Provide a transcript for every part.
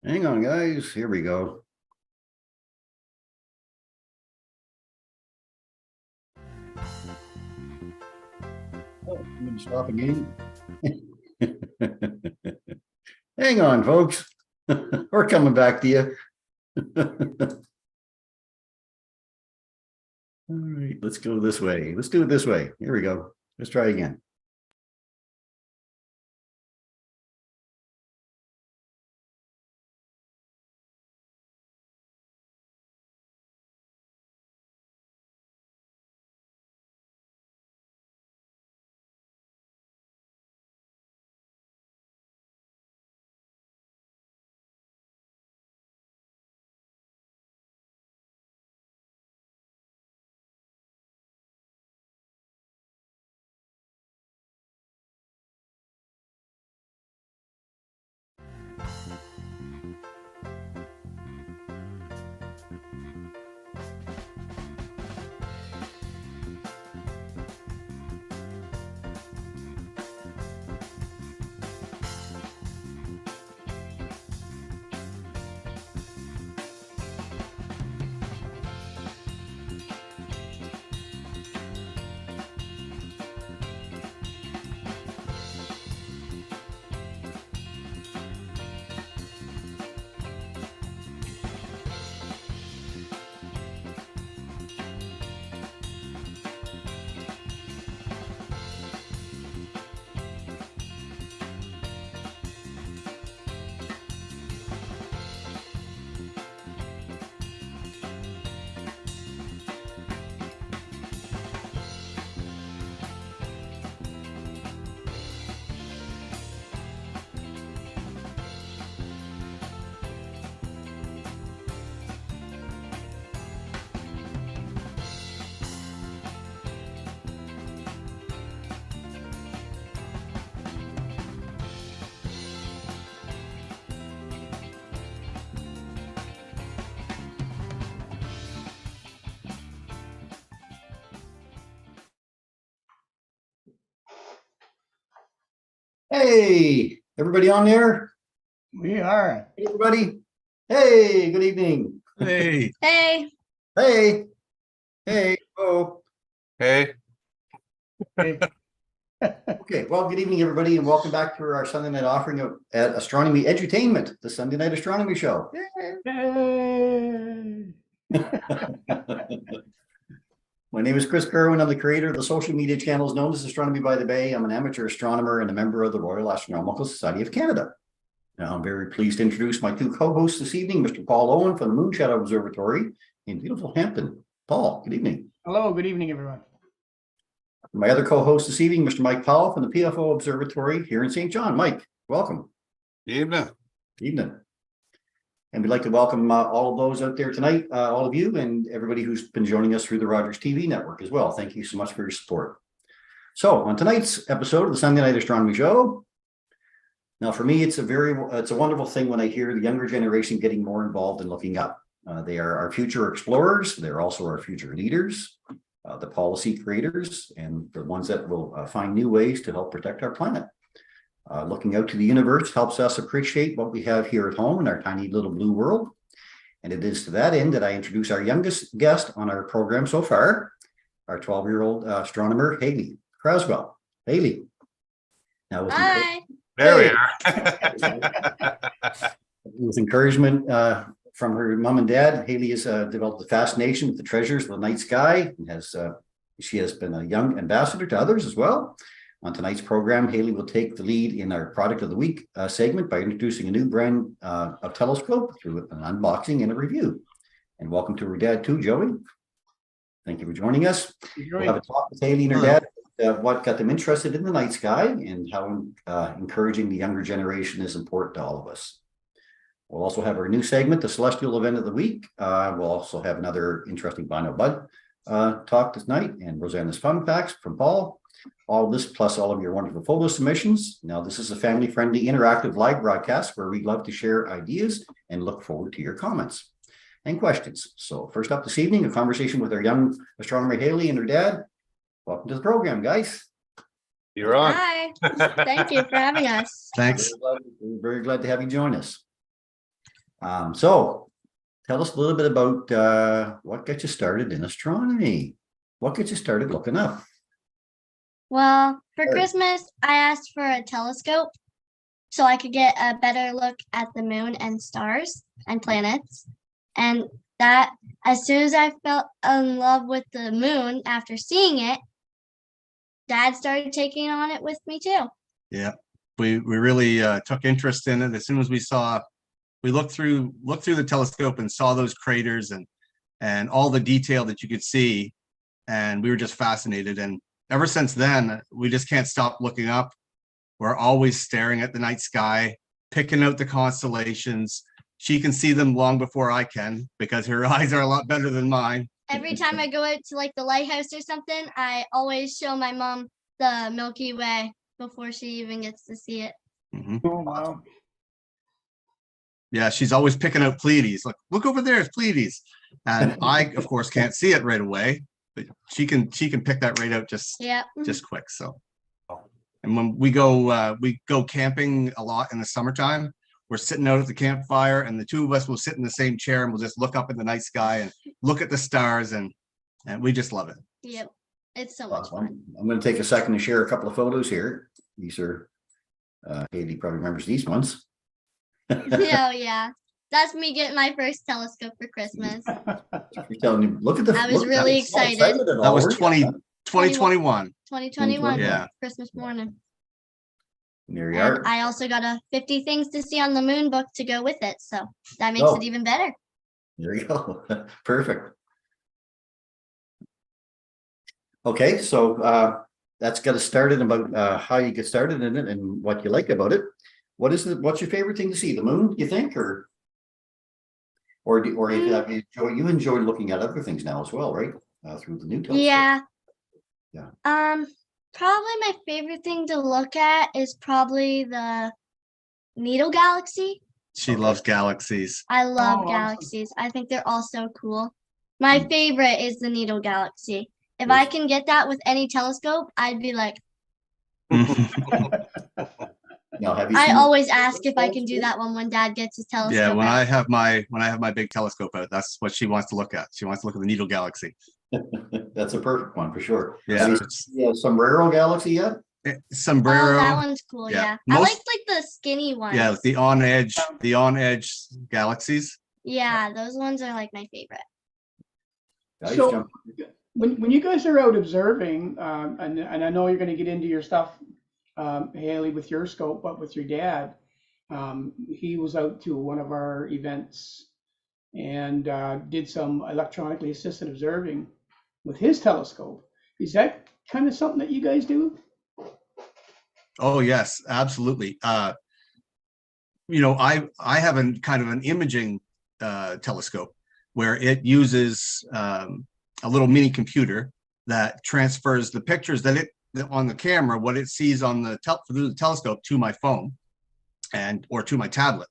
Hang on, guys. Here we go. Oh, I'm going to stop again. Hang on, folks. We're coming back to you. All right, let's go this way. Let's do it this way. Here we go. Let's try again. Hey, everybody on there? We are. Hey, everybody. Hey, good evening. Hey. Hey. Hey. Hey. Oh. Hey. Okay. Well, good evening, everybody, and welcome back to our Sunday night offering of at Astronomy Edutainment, the Sunday Night Astronomy Show. Yay. My name is Chris Kerwin. I'm the creator of the social media channels known as Astronomy by the Bay. I'm an amateur astronomer and a member of the Royal Astronomical Society of Canada. Now, I'm very pleased to introduce my two co-hosts this evening, Mr. Paul Owen from the Moonshadow Observatory in beautiful Hampton. Paul, good evening. Hello, good evening, everyone. My other co-host this evening, Mr. Mike Powell from the PFO Observatory here in St. John. Mike, welcome. Evening. Evening. And we'd like to welcome all of those out there tonight, all of you and everybody who's been joining us through the Rogers TV network as well. Thank you so much for your support. So on tonight's episode of the Sunday Night Astronomy Show, now for me, it's a wonderful thing when I hear the younger generation getting more involved in looking up. They are our future explorers. They're also our future leaders, the policy creators, and the ones that will find new ways to help protect our planet. Looking out to the universe helps us appreciate what we have here at home in our tiny little blue world. And it is to that end that I introduce our youngest guest on our program so far, our 12-year-old astronomer, Hayley Craswell. Hayley. Now, Hi. There we are. with encouragement from her mom and dad, Hayley has developed a fascination with the treasures of the night sky and she has been a young ambassador to others as well. On tonight's program, Hayley will take the lead in our Product of the Week segment by introducing a new brand of telescope through an unboxing and a review. And welcome to her dad too, Joey. Thank you for joining us. We'll have a talk with Hayley and her dad what got them interested in the night sky and how encouraging the younger generation is important to all of us. We'll also have our new segment, the Celestial Event of the Week. We'll also have another interesting Bino Bud talk this night and Rosanna's Fun Facts from Paul. All this plus all of your wonderful photo submissions. Now, this is a family-friendly interactive live broadcast where we love to share ideas and look forward to your comments and questions. So first up this evening, a conversation with our young astronomer Hayley and her dad. Welcome to the program, guys. You're on. Hi. Thank you for having us. Thanks. We're very glad to have you join us. So tell us a little bit about what got you started in astronomy. What gets you started looking up? Well, for Sure. Christmas, I asked for a telescope so I could get a better look at the moon and stars and planets. And that, as soon as I fell in love with the moon after seeing it, Dad started taking on it with me too. Yeah, we really took interest in it as soon as we looked through the telescope and saw those craters and all the detail that you could see, and we were just fascinated. And ever since then, we just can't stop looking up. We're always staring at the night sky, picking out the constellations. She can see them long before I can because her eyes are a lot better than mine. Every time I go out to like the lighthouse or something, I always show my mom the Milky Way before she even gets to see it. Mhm. Oh, wow. Yeah, she's always picking out Pleiades. Like, look over there, it's Pleiades. And I, of course, can't see it right away, but she can pick that right out just Yep. quick. So, and when we go camping a lot in the summertime, we're sitting out at the campfire, and the two of us will sit in the same chair and we'll just look up in the night sky and look at the stars, and we just love it. Yep. It's so much Awesome. fun. I'm going to take a second to share a couple of photos here. These are, Hayley probably remembers these ones. Oh yeah. That's me getting my first telescope for Christmas. You're telling me, look at the. I was look, really I'm so excited. and That all, was weren't you? 2021. 2021. Yeah. Christmas morning. There you are. And I also got a 50 things to see on the moon book to go with it. So that makes Oh. it even better. There you go. Perfect. Okay, so that's got us started about how you get started in it and what you like about it. What's your favorite thing to see? The moon, you think, or you enjoy looking at other things now as well, right? Through the new telescope. Yeah. Yeah. Probably my favorite thing to look at is probably the needle galaxy. She Okay. loves galaxies. I love awesome. galaxies. I think they're all so cool. My Mm. favorite is the needle galaxy. If Yes. I can get that with any telescope, I'd be like, Now, have you I seen- always ask if I can do that one when Dad gets his telescope Yeah, when out. I have my big telescope out, that's what she wants to look at. She wants to look at the needle galaxy. That's a perfect one for sure. Yeah, Have you it's- seen the Sombrero Galaxy yet? Oh, sombrero. that one's cool. Yeah. Yeah. I Most- like the skinny ones. Yeah, the on edge galaxies. Yeah, those ones are like my favorite. Guys, So- jump- When you guys are out observing, and I know you're going to get into your stuff, Haley, with your scope, but with your dad, he was out to one of our events and did some electronically assisted observing with his telescope. Is that kind of something that you guys do? Oh yes, absolutely. I have a kind of an imaging telescope where it uses a little mini computer that transfers the pictures that on the camera, what it sees on through the telescope to my phone or to my tablet.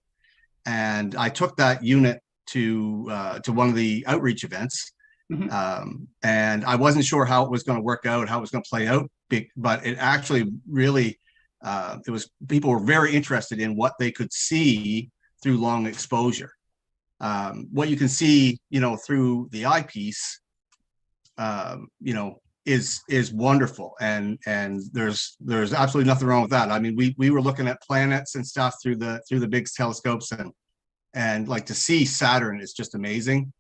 And I took that unit to one of the outreach events. Mhm. And I wasn't sure how it was going to work out, how it was going to play out, but it actually really, people were very interested in what they could see through long exposure. What you can see, through the eyepiece, is wonderful, and there's absolutely nothing wrong with that. I mean, we were looking at planets and stuff through the big telescopes, and like to see Saturn is just amazing.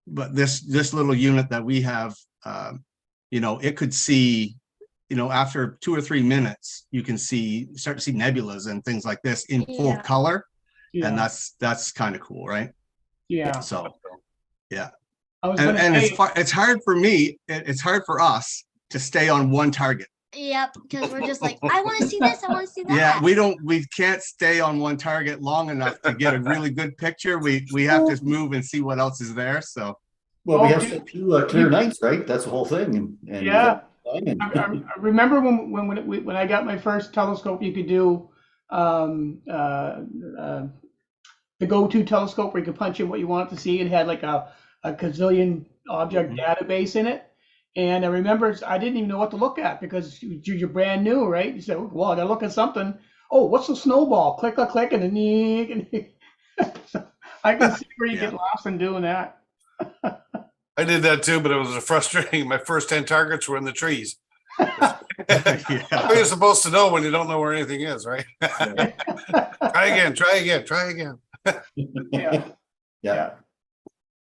But this little unit that we have, it could see, after 2 or 3 minutes, you can start to see nebulas and things like this in full Yeah. color, Yeah, and that's kind of cool, right? yeah. So I was and, gonna and say, it's hard for me, it's hard for us to stay on one target. Yep, because we're just like, I want to see this, I want to see that. Yeah, we can't stay on one target long enough to get a really good picture. We have to move and see what else is there. So Well, we have Okay. two clear nights, right? That's the whole thing. And yeah. and- I remember when I got my first telescope, you could do the go-to telescope where you could punch in what you wanted to see. It had like a gazillion object database in it. And I remember I didn't even know what to look at because you're brand new, right? You said, well, I gotta look at something. Oh, what's the snowball? Click, click, and then I can see where you Yeah. get lost in doing that. I did that too, but it was frustrating. My first 10 targets were in the trees. How Yeah. are you supposed to know when you don't know where anything is, right? Try again, try again, try again. Yeah. Yeah.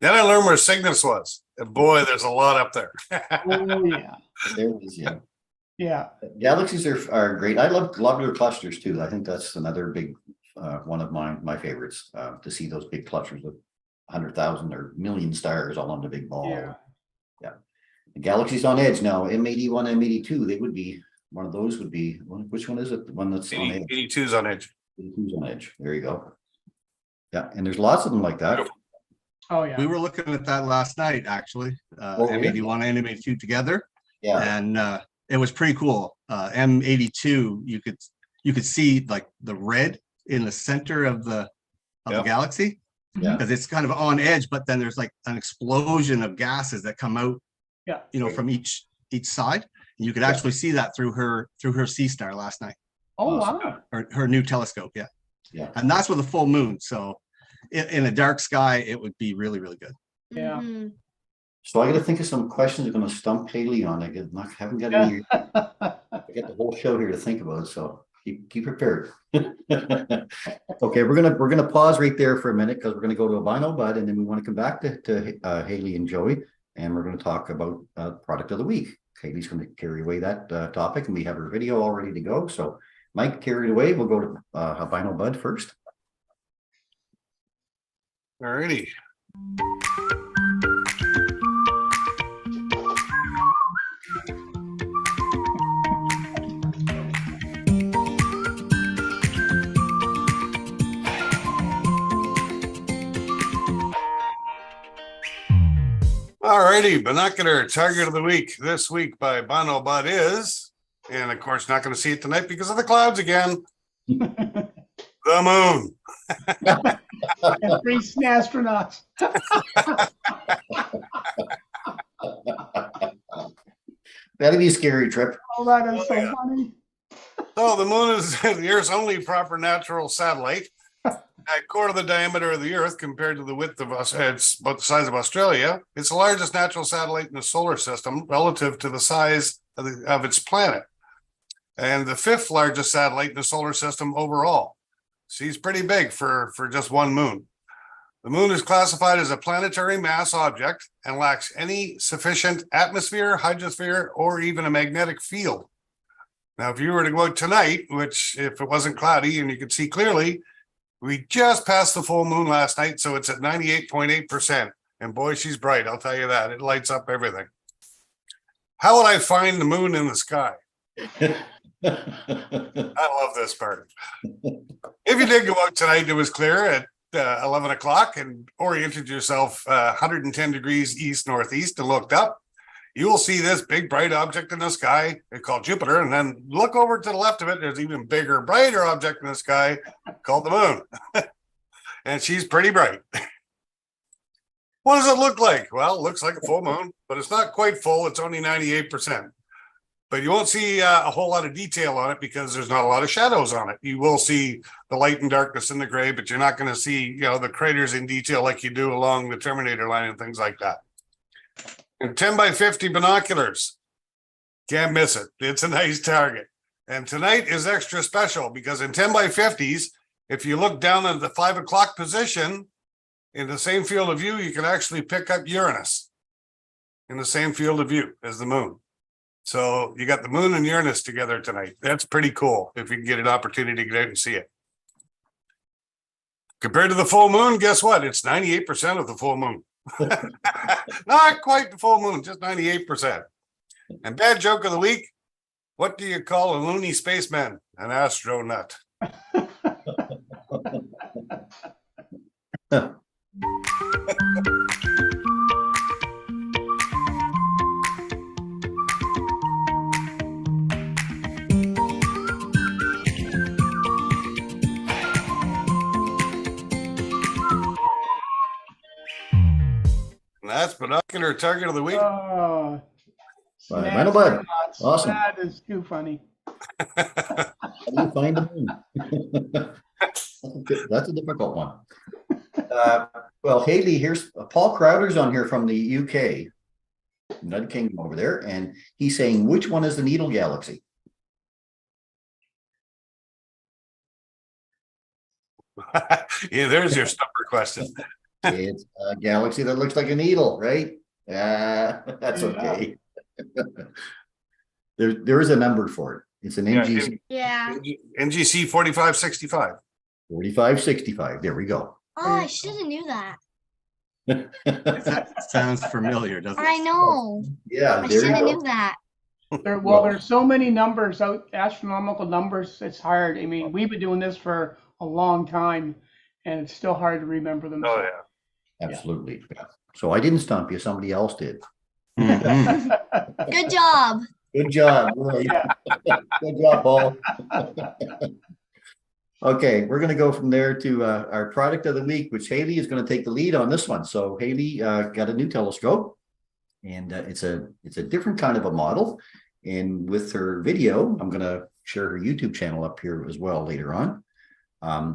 Then I learned where Cygnus was. And boy, there's a lot up there. Oh, yeah. There it is, yeah. Yeah. Galaxies are great. I love globular clusters too. I think that's another big one of my favorites, to see those big clusters of 100,000 or million stars all on the big ball. Yeah. The galaxies on edge now, M81, M82, they would be, one of those would be, which one is it? The one that's on edge? 82's on edge. 82's on edge. There you go. Yeah, and there's lots of them like that. Oh, yeah. We were looking at that last night, actually, Oh, really? M81 and M82 together, Yeah, and it was pretty cool. M82, you could see like the red in the center of the Yeah. galaxy, Yeah. because it's kind of on edge, but then there's like an explosion of gases that come out, Yeah. from each side. And you could actually see that through her sea star last night, Oh, Awesome. wow. her new telescope. Yeah. yeah. And that's with a full moon. So in a dark sky, it would be really, really good. Yeah. Mhm. So I got to think of some questions I'm going to stump Hayley on. Haven't got any. I got the whole show here to think about, so keep prepared. Okay, we're gonna pause right there for a minute because we're gonna go to Albino Bud, and then we want to come back to Hayley and Joey, and we're going to talk about product of the week. Hayley's going to carry away that topic, and we have her video all ready to go. So Mike, carry it away. We'll go to Albino Bud first. Alrighty. Alrighty, binocular target of the week this week by Bono Bud is, and of course not going to see it tonight because of the clouds again, the moon. And 3 astronauts. That'd be a scary trip. Oh, that is Oh, so yeah. funny. So the moon is the Earth's only proper natural satellite. At quarter of the diameter of the Earth compared to the width of us, it's about the size of Australia. It's the largest natural satellite in the solar system relative to the size of its planet, and the 5th largest satellite in the solar system overall. She's pretty big for just one moon. The moon is classified as a planetary mass object and lacks any sufficient atmosphere, hydrosphere, or even a magnetic field. Now, if you were to go out tonight, which if it wasn't cloudy and you could see clearly, we just passed the full moon last night, so it's at 98.8%. And boy, she's bright, I'll tell you that. It lights up everything. How would I find the moon in the sky? I love this part. If you did go out tonight, it was clear at 11 o'clock and oriented yourself 110 degrees east-northeast and looked up, you will see this big bright object in the sky called Jupiter, and then look over to the left of it, there's even bigger, brighter object in the sky called the moon. And she's pretty bright. What does it look like? Well, it looks like a full moon, but it's not quite full, it's only 98%. But you won't see a whole lot of detail on it because there's not a lot of shadows on it. You will see the light and darkness and the gray, but you're not going to see, the craters in detail like you do along the Terminator line and things like that. And 10 by 50 binoculars. Can't miss it. It's a nice target. And tonight is extra special because in 10 by 50s, if you look down at the 5 o'clock position in the same field of view, you can actually pick up Uranus in the same field of view as the moon. So you got the moon and Uranus together tonight. That's pretty cool if you can get an opportunity to get out and see it. Compared to the full moon, guess what? It's 98% of the full moon. Not quite the full moon, just 98%. And bad joke of the week, what do you call a loony spaceman? An astronaut. And that's binocular target of the week. Oh, Right, Randall Bud. astronauts. Awesome. That is too funny. How do you find the moon? That's a difficult one. Well, Hayley, here's Paul Crowder's on here from the UK, United Kingdom over there, and he's saying, which one is the Needle Galaxy? Yeah, there's your stubborn question. It's a galaxy that looks like a needle, right? That's okay. There is a number for it. It's an Yeah, NGC Yeah. NGC 4565. 4565. There we go. Oh, I should have knew that. That sounds familiar, doesn't it? I know. Yeah, I there should you have go. knew that. There's so many numbers out, astronomical numbers, it's hard. I mean, we've been doing this for a long time and it's still hard to remember them. Oh, yeah. Absolutely. Yeah. So I didn't stump you, somebody else did. Mhm. Good job. Good job. Really. Good job, Paul. Okay, we're going to go from there to our product of the week, which Hayley is going to take the lead on this one. So Hayley got a new telescope, and it's a different kind of a model. And with her video, I'm going to share her YouTube channel up here as well later on.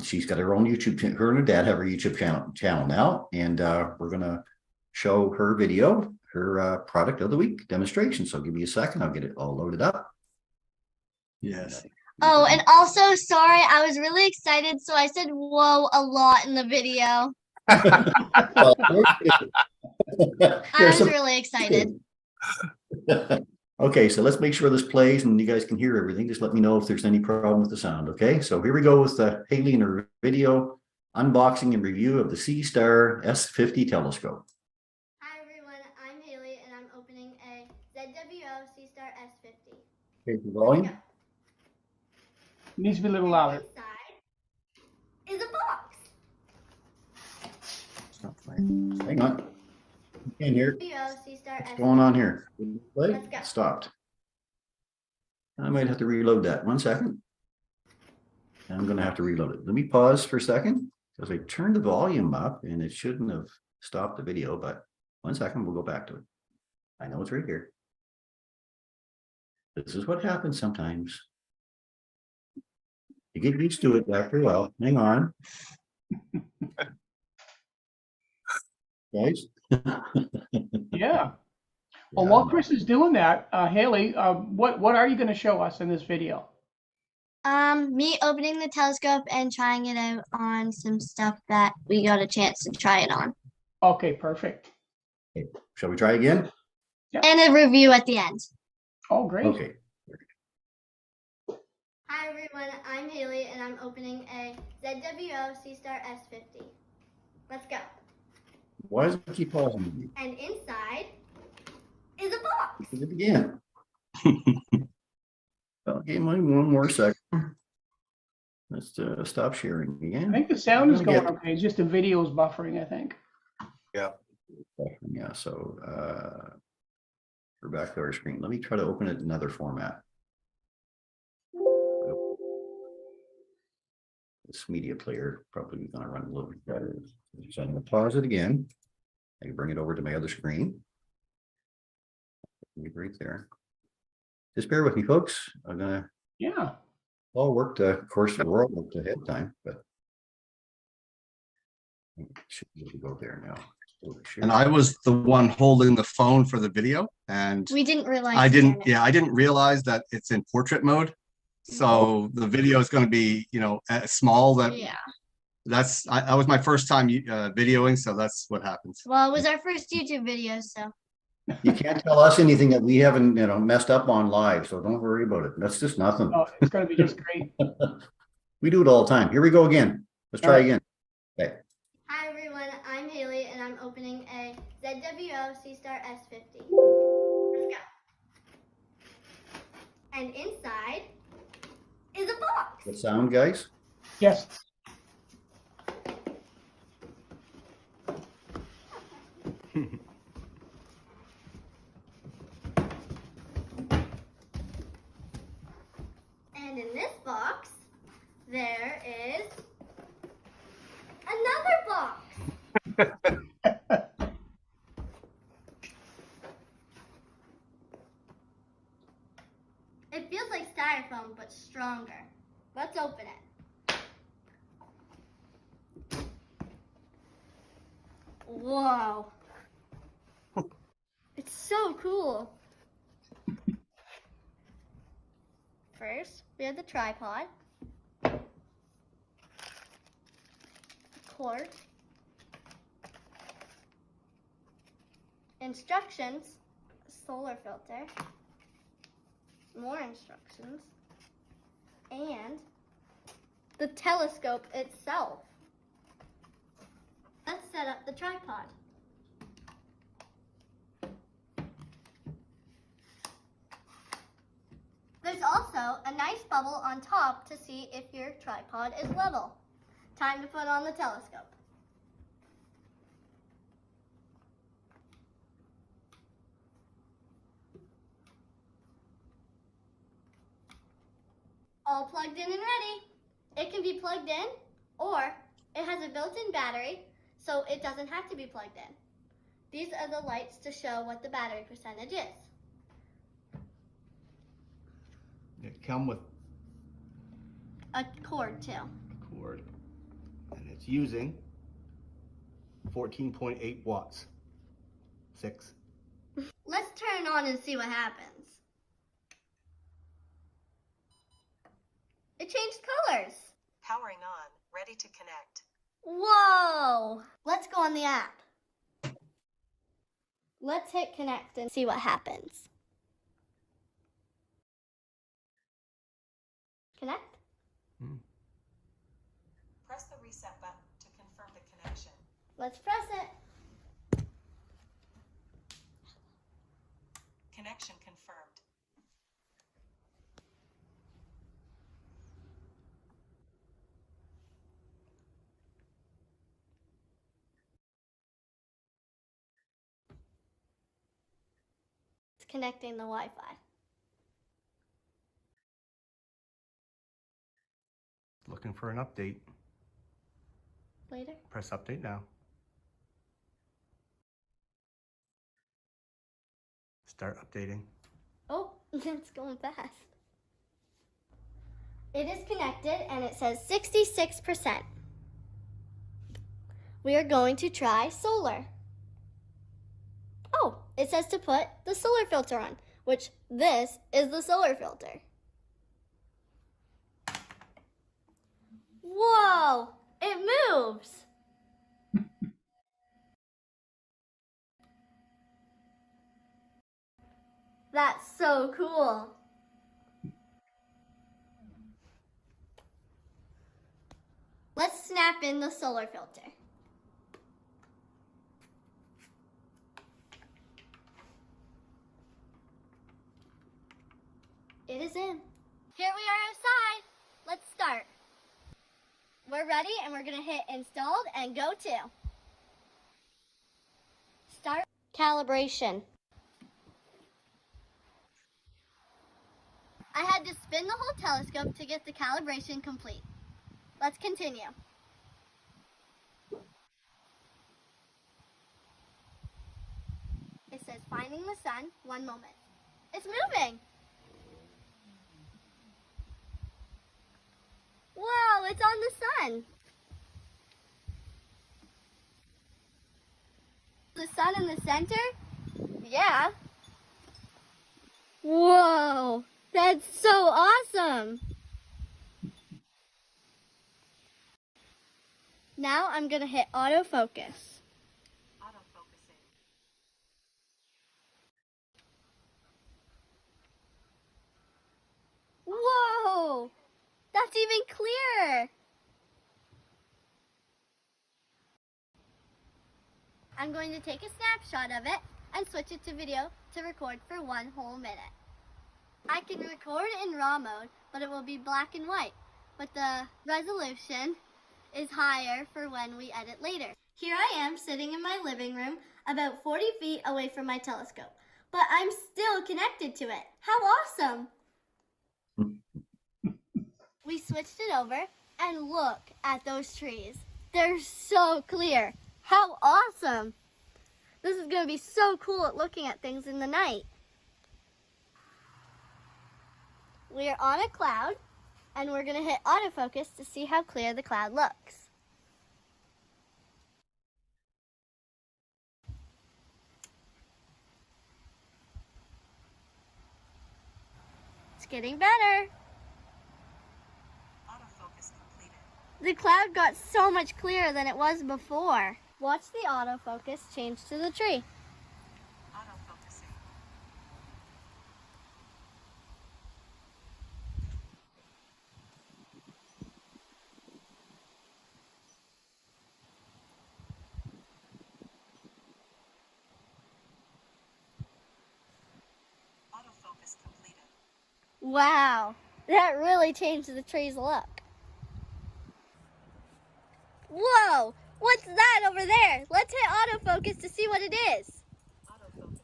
She's got her own YouTube channel. Her and her dad have her YouTube channel now, and we're going to show her video, her product of the week demonstration. So give me a second, I'll get it all loaded up. Yes. Oh, and also, sorry, I was really excited, so I said whoa a lot in the video. Well, I was really excited. Okay, so let's make sure this plays and you guys can hear everything. Just let me know if there's any problem with the sound. Okay, so here we go with Hayley and her video unboxing and review of the C-Star S50 telescope. Hi everyone, I'm Hayley and I'm opening a ZWO C-Star S50. Okay, the volume. Needs to be a little louder. Inside is a box. Stop playing. Hang on. Can't hear. C-Star What's going on here? Play? Let's go. Stopped. I might have to reload that. 1 second. I'm going to have to reload it. Let me pause for a second because I turned the volume up and it shouldn't have stopped the video, but 1 second, we'll go back to it. I know it's right here. This is what happens sometimes. You get used to it after a while. Hang on. Guys? Yeah. Well, while Chris is doing that, Hayley, what are you going to show us in this video? Me opening the telescope and trying it out on some stuff that we got a chance to try it on. Okay, perfect. Shall we try again? And a review at the end. Oh, great. Okay. Hi everyone, I'm Hayley and I'm opening a ZWO C-Star S50. Let's go. Why does it keep pausing? And inside is a box. Do it again. Okay, one more second. Let's stop sharing I again. think the sound is I'm gonna going okay. It's just the video is buffering, I think. Yeah, so we're back to our screen. Let me try to open it in another format. This media player probably gonna run a little bit better. So I'm gonna pause it again. I can bring it over to my other screen. Right there. Just bear with me, folks. I'm gonna Yeah. all worked, of course, the world worked ahead of time, but should be able to go there now. And I was the one holding the phone for the video, and We didn't realize. I didn't realize that it's in portrait mode. So the video is going to be, small. That was my first time videoing, so that's what happens. Well, it was our first YouTube video, so. You can't tell us anything that we haven't, messed up on live, so don't worry about it. That's just nothing. Oh, it's going to be just great. We do it all the time. Here we go again. Let's try again. Okay. Hi everyone, I'm Hayley and I'm opening a ZWO C-Star S50. Let's go. And inside is a box. Good sound, guys? Yes. And in this box, there is another box. It feels like styrofoam, but stronger. Let's open it. Whoa. It's so cool. First, we have the tripod, cord, instructions, solar filter, more instructions, and the telescope itself. Let's set up the tripod. There's also a nice bubble on top to see if your tripod is level. Time to put on the telescope. All plugged in and ready. It can be plugged in, or it has a built-in battery, so it doesn't have to be plugged in. These are the lights to show what the battery percentage is. It come with A cord too. a cord, and it's using 14.8 watts. 6. Let's turn it on and see what happens. It changed colors. Powering on, ready to connect. Whoa! Let's go on the app. Let's hit connect and see what happens. Connect? Press the reset button to confirm the connection. Let's press it. Connection confirmed. It's connecting the Wi-Fi. Looking for an update. Later. Press update now. Start updating. Oh, it's going fast. It is connected and it says 66%. We are going to try solar. Oh, it says to put the solar filter on, which this is the solar filter. Whoa, it moves. That's so cool. Let's snap in the solar filter. It is in. Here we are outside. Let's start. We're ready and we're gonna hit installed and go to. Start calibration. I had to spin the whole telescope to get the calibration complete. Let's continue. It says finding the sun, 1 moment. It's moving. Wow, it's on the sun. The sun in the center? Yeah. Whoa, that's so awesome. Now I'm gonna hit autofocus. Autofocusing. Whoa, that's even clearer. I'm going to take a snapshot of it and switch it to video to record for 1 whole minute. I can record in RAW mode, but it will be black and white, but the resolution is higher for when we edit later. Here I am sitting in my living room about 40 feet away from my telescope, but I'm still connected to it. How awesome! We switched it over and look at those trees. They're so clear. How awesome! This is going to be so cool at looking at things in the night. We are on a cloud, and we're going to hit autofocus to see how clear the cloud looks. It's getting better. Autofocus completed. The cloud got so much clearer than it was before. Watch the autofocus change to the tree. Autofocusing. Autofocus completed. Wow, that really changed the tree's look. Whoa, what's that over there? Let's hit autofocus to see what it is. Autofocusing.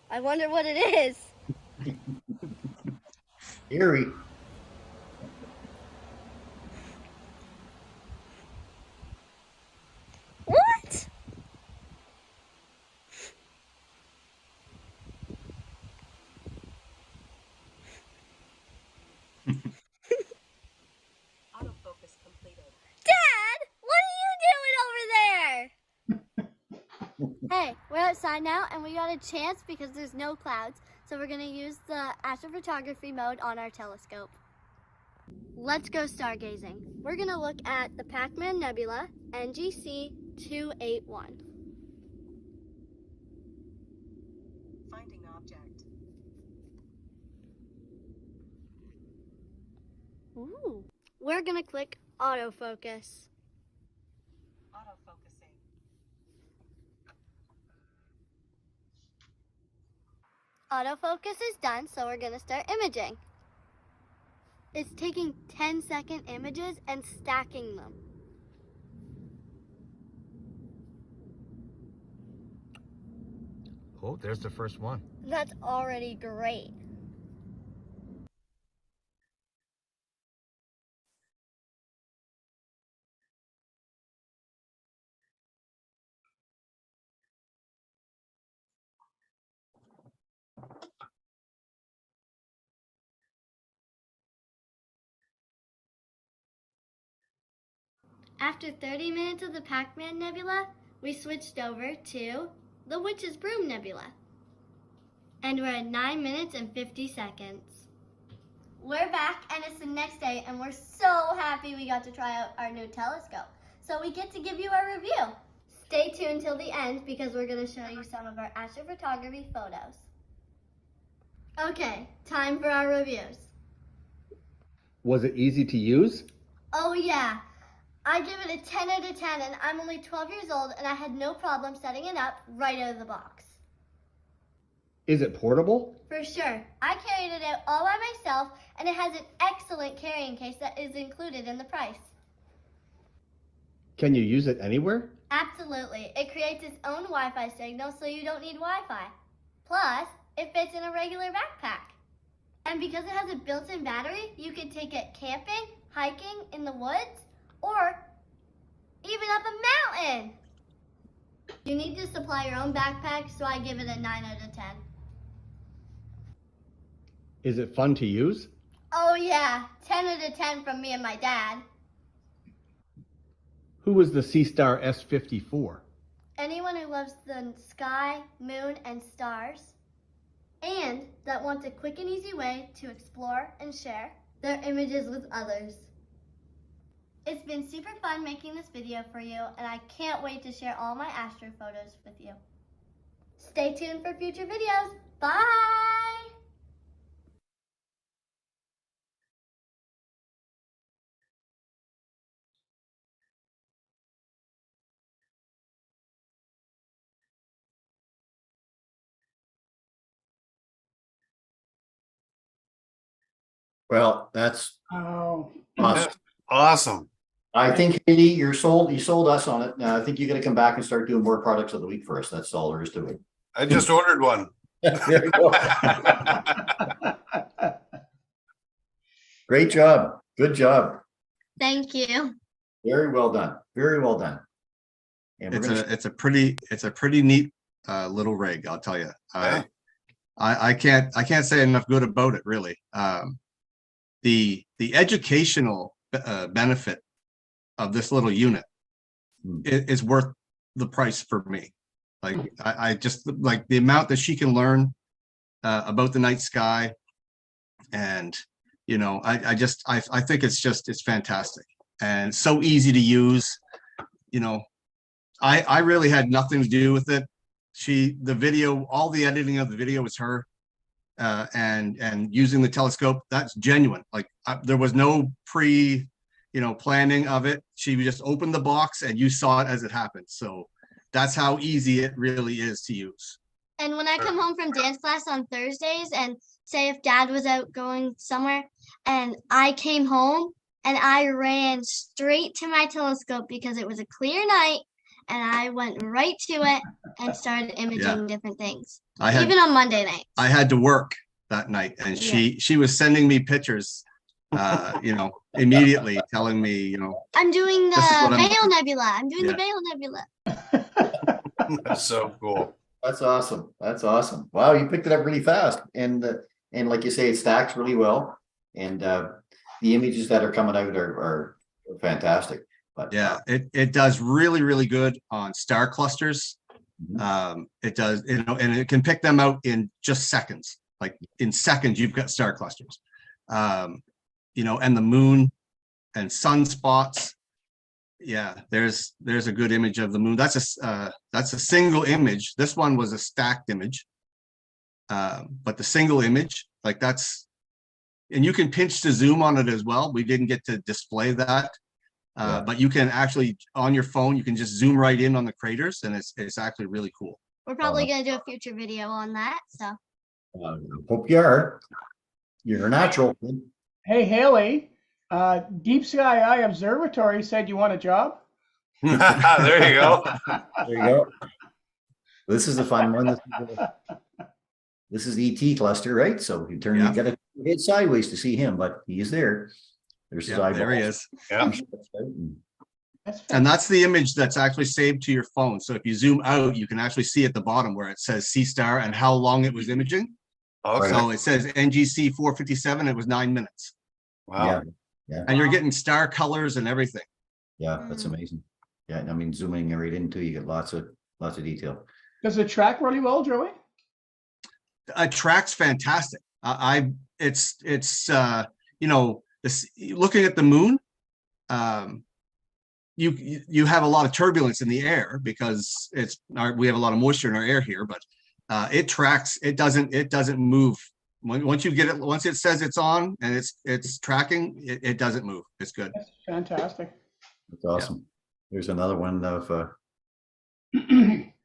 I wonder what it is. Eerie. What? Autofocus completed. Dad, what are you doing over there? Hey, we're outside now and we got a chance because there's no clouds. So we're gonna use the astrophotography mode on our telescope. Let's go stargazing. We're gonna look at the Pac-Man Nebula, NGC 281. Finding object. Ooh. We're gonna click autofocus. Autofocusing. Autofocus is done, so we're gonna start imaging. It's taking 10-second images and stacking them. Oh, there's the first one. That's already great. After 30 minutes of the Pac-Man Nebula, we switched over to the Witch's Broom Nebula. And we're at 9 minutes and 50 seconds. We're back and it's the next day and we're so happy we got to try out our new telescope. So we get to give you our review. Stay tuned till the end because we're going to show you some of our astrophotography photos. Okay, time for our reviews. Was it easy to use? Oh yeah, I give it a 10 out of 10 and I'm only 12 years old and I had no problem setting it up right out of the box. Is it portable? For sure. I carried it out all by myself and it has an excellent carrying case that is included in the price. Can you use it anywhere? Absolutely. It creates its own Wi-Fi signal so you don't need Wi-Fi. Plus, it fits in a regular backpack. And because it has a built-in battery, you can take it camping, hiking in the woods, or even up a mountain. You need to supply your own backpack, so I give it a 9 out of 10. Is it fun to use? Oh yeah, 10 out of 10 from me and my dad. Who was the Sea-Star S50 for? Anyone who loves the sky, moon, and stars, and that wants a quick and easy way to explore and share their images with others. It's been super fun making this video for you, and I can't wait to share all my astro photos with you. Stay tuned for future videos. Bye! Well, that's Oh, awesome. Awesome. I think, Hayley, you sold us on it. Now, I think you're gonna come back and start doing more products of the week for us. That's all there is to it. I just ordered one. There you go. Great job. Good job. Thank you. Very well done. Very well done. And we're gonna, It's a pretty neat little rig, I'll tell you. Yeah. I can't say enough good about it, really. The educational benefit of this little unit is worth the price for me. Like I just like the amount that she can learn about the night sky. And, you know, I think it's fantastic and so easy to use. You know, I really had nothing to do with it. The video, all the editing of the video was her, and using the telescope, that's genuine. Like there was no planning of it. She just opened the box and you saw it as it happened. So that's how easy it really is to use. And when I come home from dance class on Thursdays and say if dad was out going somewhere and I came home and I ran straight to my telescope because it was a clear night and I went right to it and started imaging different things. Even on Monday night. I had to work that night and she was sending me pictures, immediately telling me, I'm doing This is what the I'm- Bail Nebula. I'm doing the Bail Nebula. That's so cool. That's awesome. That's awesome. Wow, you picked it up really fast. And like you say, it stacks really well. And the images that are coming out are fantastic. But yeah, it does really, really good on star clusters. It does, and it can pick them out in just seconds. Like in seconds, you've got star clusters. And the moon and sunspots. Yeah, there's a good image of the moon. That's a single image. This one was a stacked image. But the single image, like that's, and you can pinch to zoom on it as well. We didn't get to display that. But you can actually, on your phone, you can just zoom right in on the craters, and it's actually really cool. We're probably going to do a future video on that. So hope you are. You're a natural. Hey, Haley, Deep Sky Eye Observatory said you want a job? There you go. There you go. This is a fun one. This is ET cluster, right? So you got to head sideways to see him, but he is there. There's his eyeball. There he is. Yeah. And that's the image that's actually saved to your phone. So if you zoom out, you can actually see at the bottom where it says C star and how long it was imaging. Okay. So it says NGC 457. It was 9 minutes. Wow. Yeah. And you're getting star colors and everything. Yeah, that's amazing. Yeah, I mean, zooming right into you get lots of detail. Does it track really well, Joey? Track's fantastic. Looking at the moon, you have a lot of turbulence in the air because we have a lot of moisture in our air here, but it tracks. It doesn't move. Once it says it's on and it's tracking, it doesn't move. It's good. That's fantastic. That's awesome. There's another one of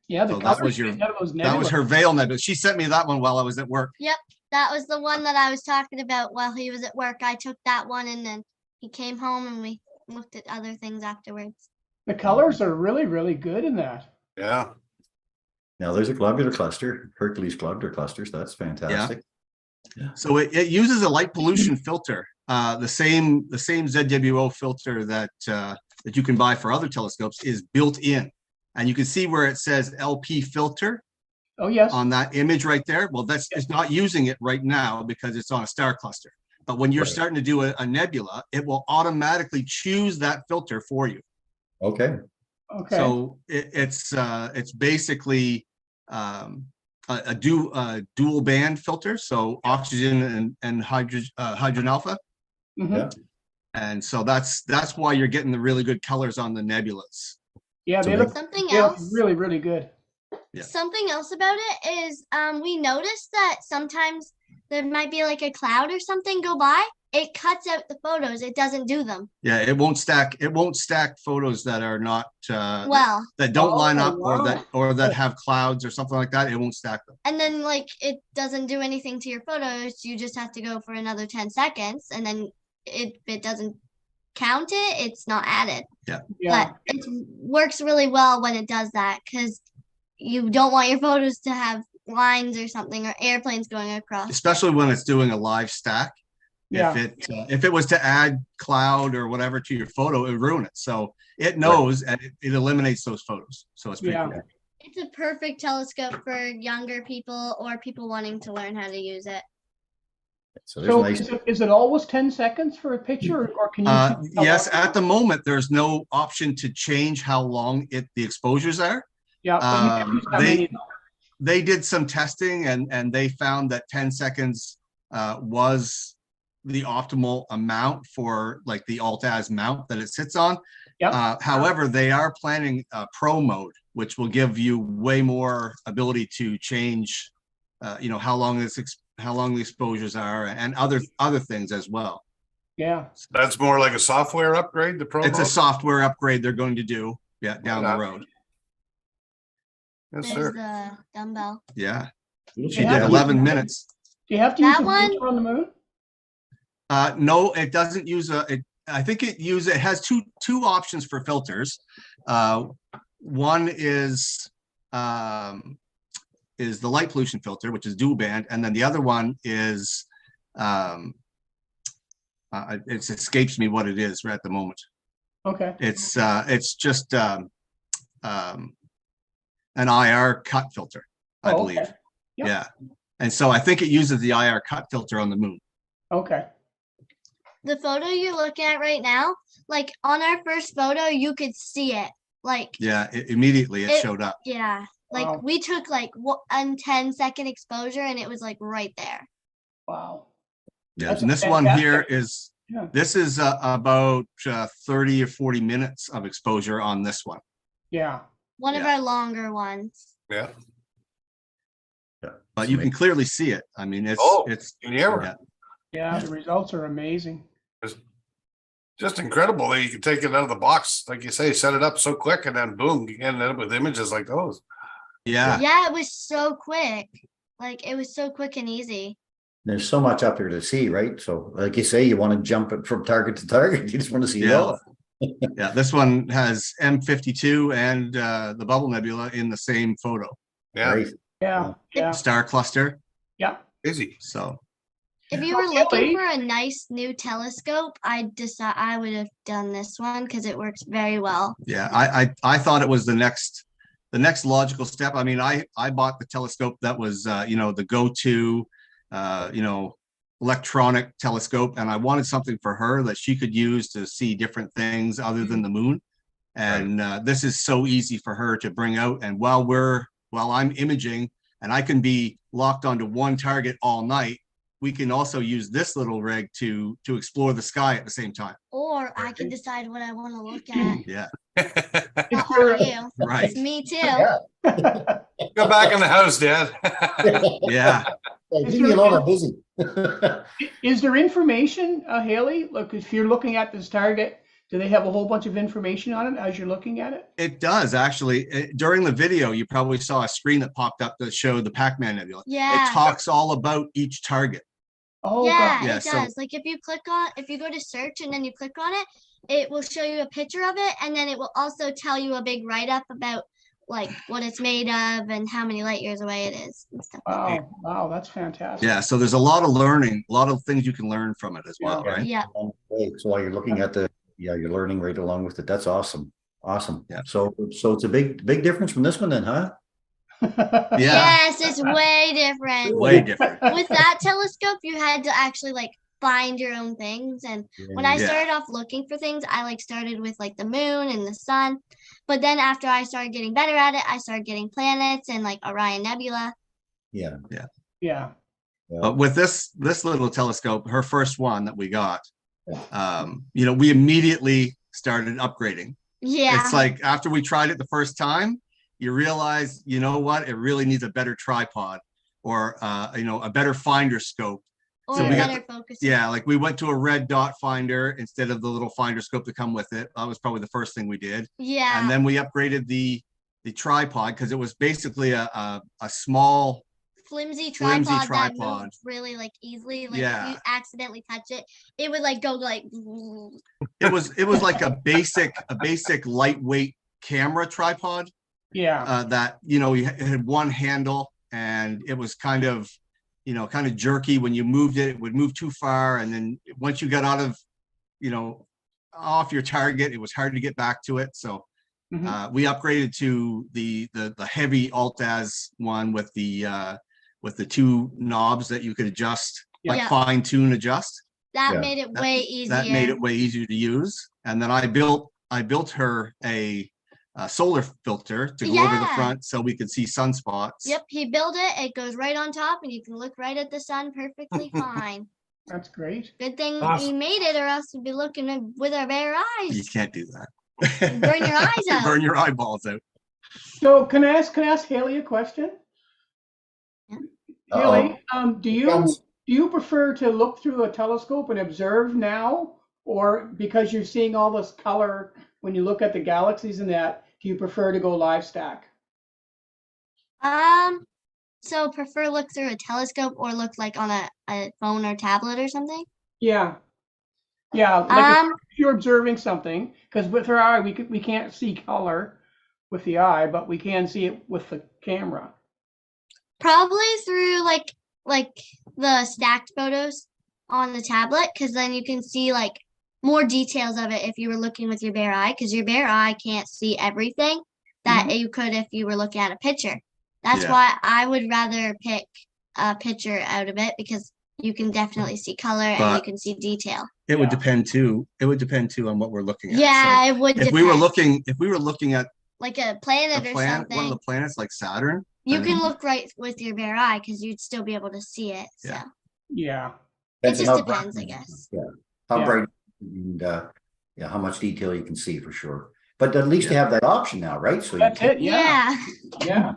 Yeah, So that was her Veil nebula. She sent me that one while I was at work. yep, that was the one that I was talking about while he was at work. I took that one and then he came home and we looked at other things afterwards. The colors are really, really good in that. Yeah. now there's a globular cluster, Hercules globular clusters. That's fantastic. So it uses a light pollution filter, the same ZWO filter that you can buy for other telescopes is built in, and you can see where it says LP filter. Oh, yes. On that image right there. Well, it's not using it right now because it's on a star cluster. But when you're starting to do a nebula, it will automatically choose that filter for you. Okay. Okay. So it's basically a dual band filter, so oxygen and hydrogen alpha. Mhm. And so that's why you're getting the really good colors on the nebulas. Yeah, So they look Something they look else. really, really good. Yeah. Something else about it is we noticed that sometimes there might be like a cloud or something go by. It cuts out the photos. It doesn't do them. Yeah, it won't stack photos that are not Well, that don't line up wow. or that have clouds or something like that. It won't stack them. and then like it doesn't do anything to your photos. You just have to go for another 10 seconds and then if it doesn't count it, it's not added. Yeah. But it works really well when it does that because you don't want your photos to have lines or something or airplanes going across. Especially when it's doing a live stack. Yeah. If it was to add cloud or whatever to your photo, it would ruin it. So it knows and it eliminates those photos. So it's pretty Yeah. cool. It's a perfect telescope for younger people or people wanting to learn how to use it. So there's So nice. is it always 10 seconds for a picture or can you? choose how Yes, long? at the moment, there's no option to change how long the exposures are. Yeah. but you can choose how many. they did some testing and they found that 10 seconds was the optimal amount for like the alt-az mount that it sits on. Yep. However, they are planning a pro mode, which will give you way more ability to change, how long the exposures are and other things as well. Yeah. That's more like a software upgrade, the Pro It's a mode? software upgrade they're going to do, down the road. Yes, There's sir. the dumbbell. Yeah, She she Yeah. did 11 minutes. Do you have to use That a one- filter on the moon? No, it doesn't use I think it has two options for filters. One is the light pollution filter, which is dual band, and then the other one is it escapes me what it is right at the moment. Okay. It's just an IR cut filter, I Oh, believe. okay. Yep. Yeah, and so I think it uses the IR cut filter on the moon. Okay. The photo you're looking at right now, like on our first photo, you could see it. Like, Yeah, immediately it It- showed up. yeah, like Wow. we took like 10-second exposure and it was like right there. Wow. Yeah, That's and this one here fantastic. is Yeah. this is about 30 or 40 minutes of exposure on this one. Yeah. One of Yeah. our longer ones. Yeah. But you can clearly see it. I mean, it's Oh, it's Can you ever? yeah. Yeah. The results are amazing. Just incredible that you can take it out of the box, like you say, set it up so quick, and then boom, you end up with images like those. Yeah. Yeah, it was so quick. Like it was so quick and easy. There's so much up there to see, right? So like you say, you want to jump it from target to target. You just want to see it Yeah. all. Yeah, this one has M52 and the Bubble Nebula in the same photo. Yeah, Right? Yeah. Yeah. Star cluster. Yeah. easy. So If you So, were looking Hayley- for a nice new telescope, I would have done this one because it works very well. yeah, I thought it was the next logical step. I mean, I bought the telescope that was the go-to electronic telescope, and I wanted something for her that she could use to see different things other than the moon. And this is so easy for her to bring out. And while I'm imaging and I can be locked onto one target all night, we can also use this little rig to explore the sky at the same time. Or I can decide what I want to look at. Yeah, Is Not there all you. right. It's me too. Yeah. Go back in the house, Dad. Yeah. Leave me alone, I'm busy. Is there information, Haley? Look, if you're looking at this target, do they have a whole bunch of information on it as you're looking at it? It does actually. During the video, you probably saw a screen that popped up that showed the Pac-Man Nebula. Yeah. It talks all about each target. Oh, Yeah, God. Yeah, it so- does. Like if you go to search and then you click on it, it will show you a picture of it, and then it will also tell you a big write-up about like what it's made of and how many light years away it is and stuff like that. Wow. Wow. That's fantastic. Yeah, so there's a lot of learning, a lot of things you can learn from it as well, Yeah. right? Yeah. So while you're looking at you're learning right along with it. That's awesome. Awesome. Yeah. So it's a big difference from this one then, huh? Yeah, Yes, it's way different. way different. With that telescope, you had to actually like find your own things. And when I Yeah. started off looking for things, I like started with like the moon and the sun. But then after I started getting better at it, I started getting planets and like Orion Nebula. Yeah. Yeah. But with this little telescope, her first one that we got, we immediately started upgrading. Yeah. It's like after we tried it the first time, you realize, you know what, it really needs a better tripod or a better finder scope. Or so we got better focus. Yeah, like we went to a red dot finder instead of the little finder scope to come with it. That was probably the first thing we did. Yeah. And then we upgraded the tripod because it was basically a small. Flimsy Flimsy tripod that tripod. moved really like easily. Like Yeah. if you accidentally touch it, it would like go like It was like a basic lightweight camera tripod Yeah. that it had one handle and it was kind of jerky. When you moved it, it would move too far, and then once you got out of off your target, it was hard to get back to it. So Mhm. we upgraded to the heavy alt-az one with the two knobs that you could adjust, like Yeah. fine tune adjust. that Yeah. made it way easier. That made it way easier to use. And then I built her solar filter to go over the Yeah. front so we could see sunspots. Yep, he built it. It goes right on top, and you can look right at the sun perfectly fine. That's great. Good thing he Awesome. made it, or else we'd be looking with our bare You eyes. can't do that. Burn your eyes out. Burn your eyeballs out. So can I ask Haley a question? Haley, do you prefer to look through a telescope and observe now, or because you're seeing all this color when you look at the galaxies and that, do you prefer to go live stack? So prefer look through a telescope or look like on a phone or tablet or something? Yeah. Yeah, like if you're observing something, because with our eye we can't see color with the eye, but we can see it with the camera. Probably through like the stacked photos on the tablet, because then you can see like more details of it if you were looking with your bare eye, because your bare eye can't see everything that you could if you were looking at a picture. That's Yeah. why I would rather pick a picture out of it, because you can definitely see color and you But can see detail. it would depend too. It would depend too on what we're looking at. Yeah, So it would if depend. we were looking at Like a a planet or planet, one of something, the planets like Saturn, you then- can look right with your bare eye because you'd still be able to see it. So Yeah. Yeah. it Depends on just how bright- depends, I guess. How Yeah. bright and how much detail you can see for sure. But at least you have that option now, right? So That's you it. Yeah. Yeah. Yeah.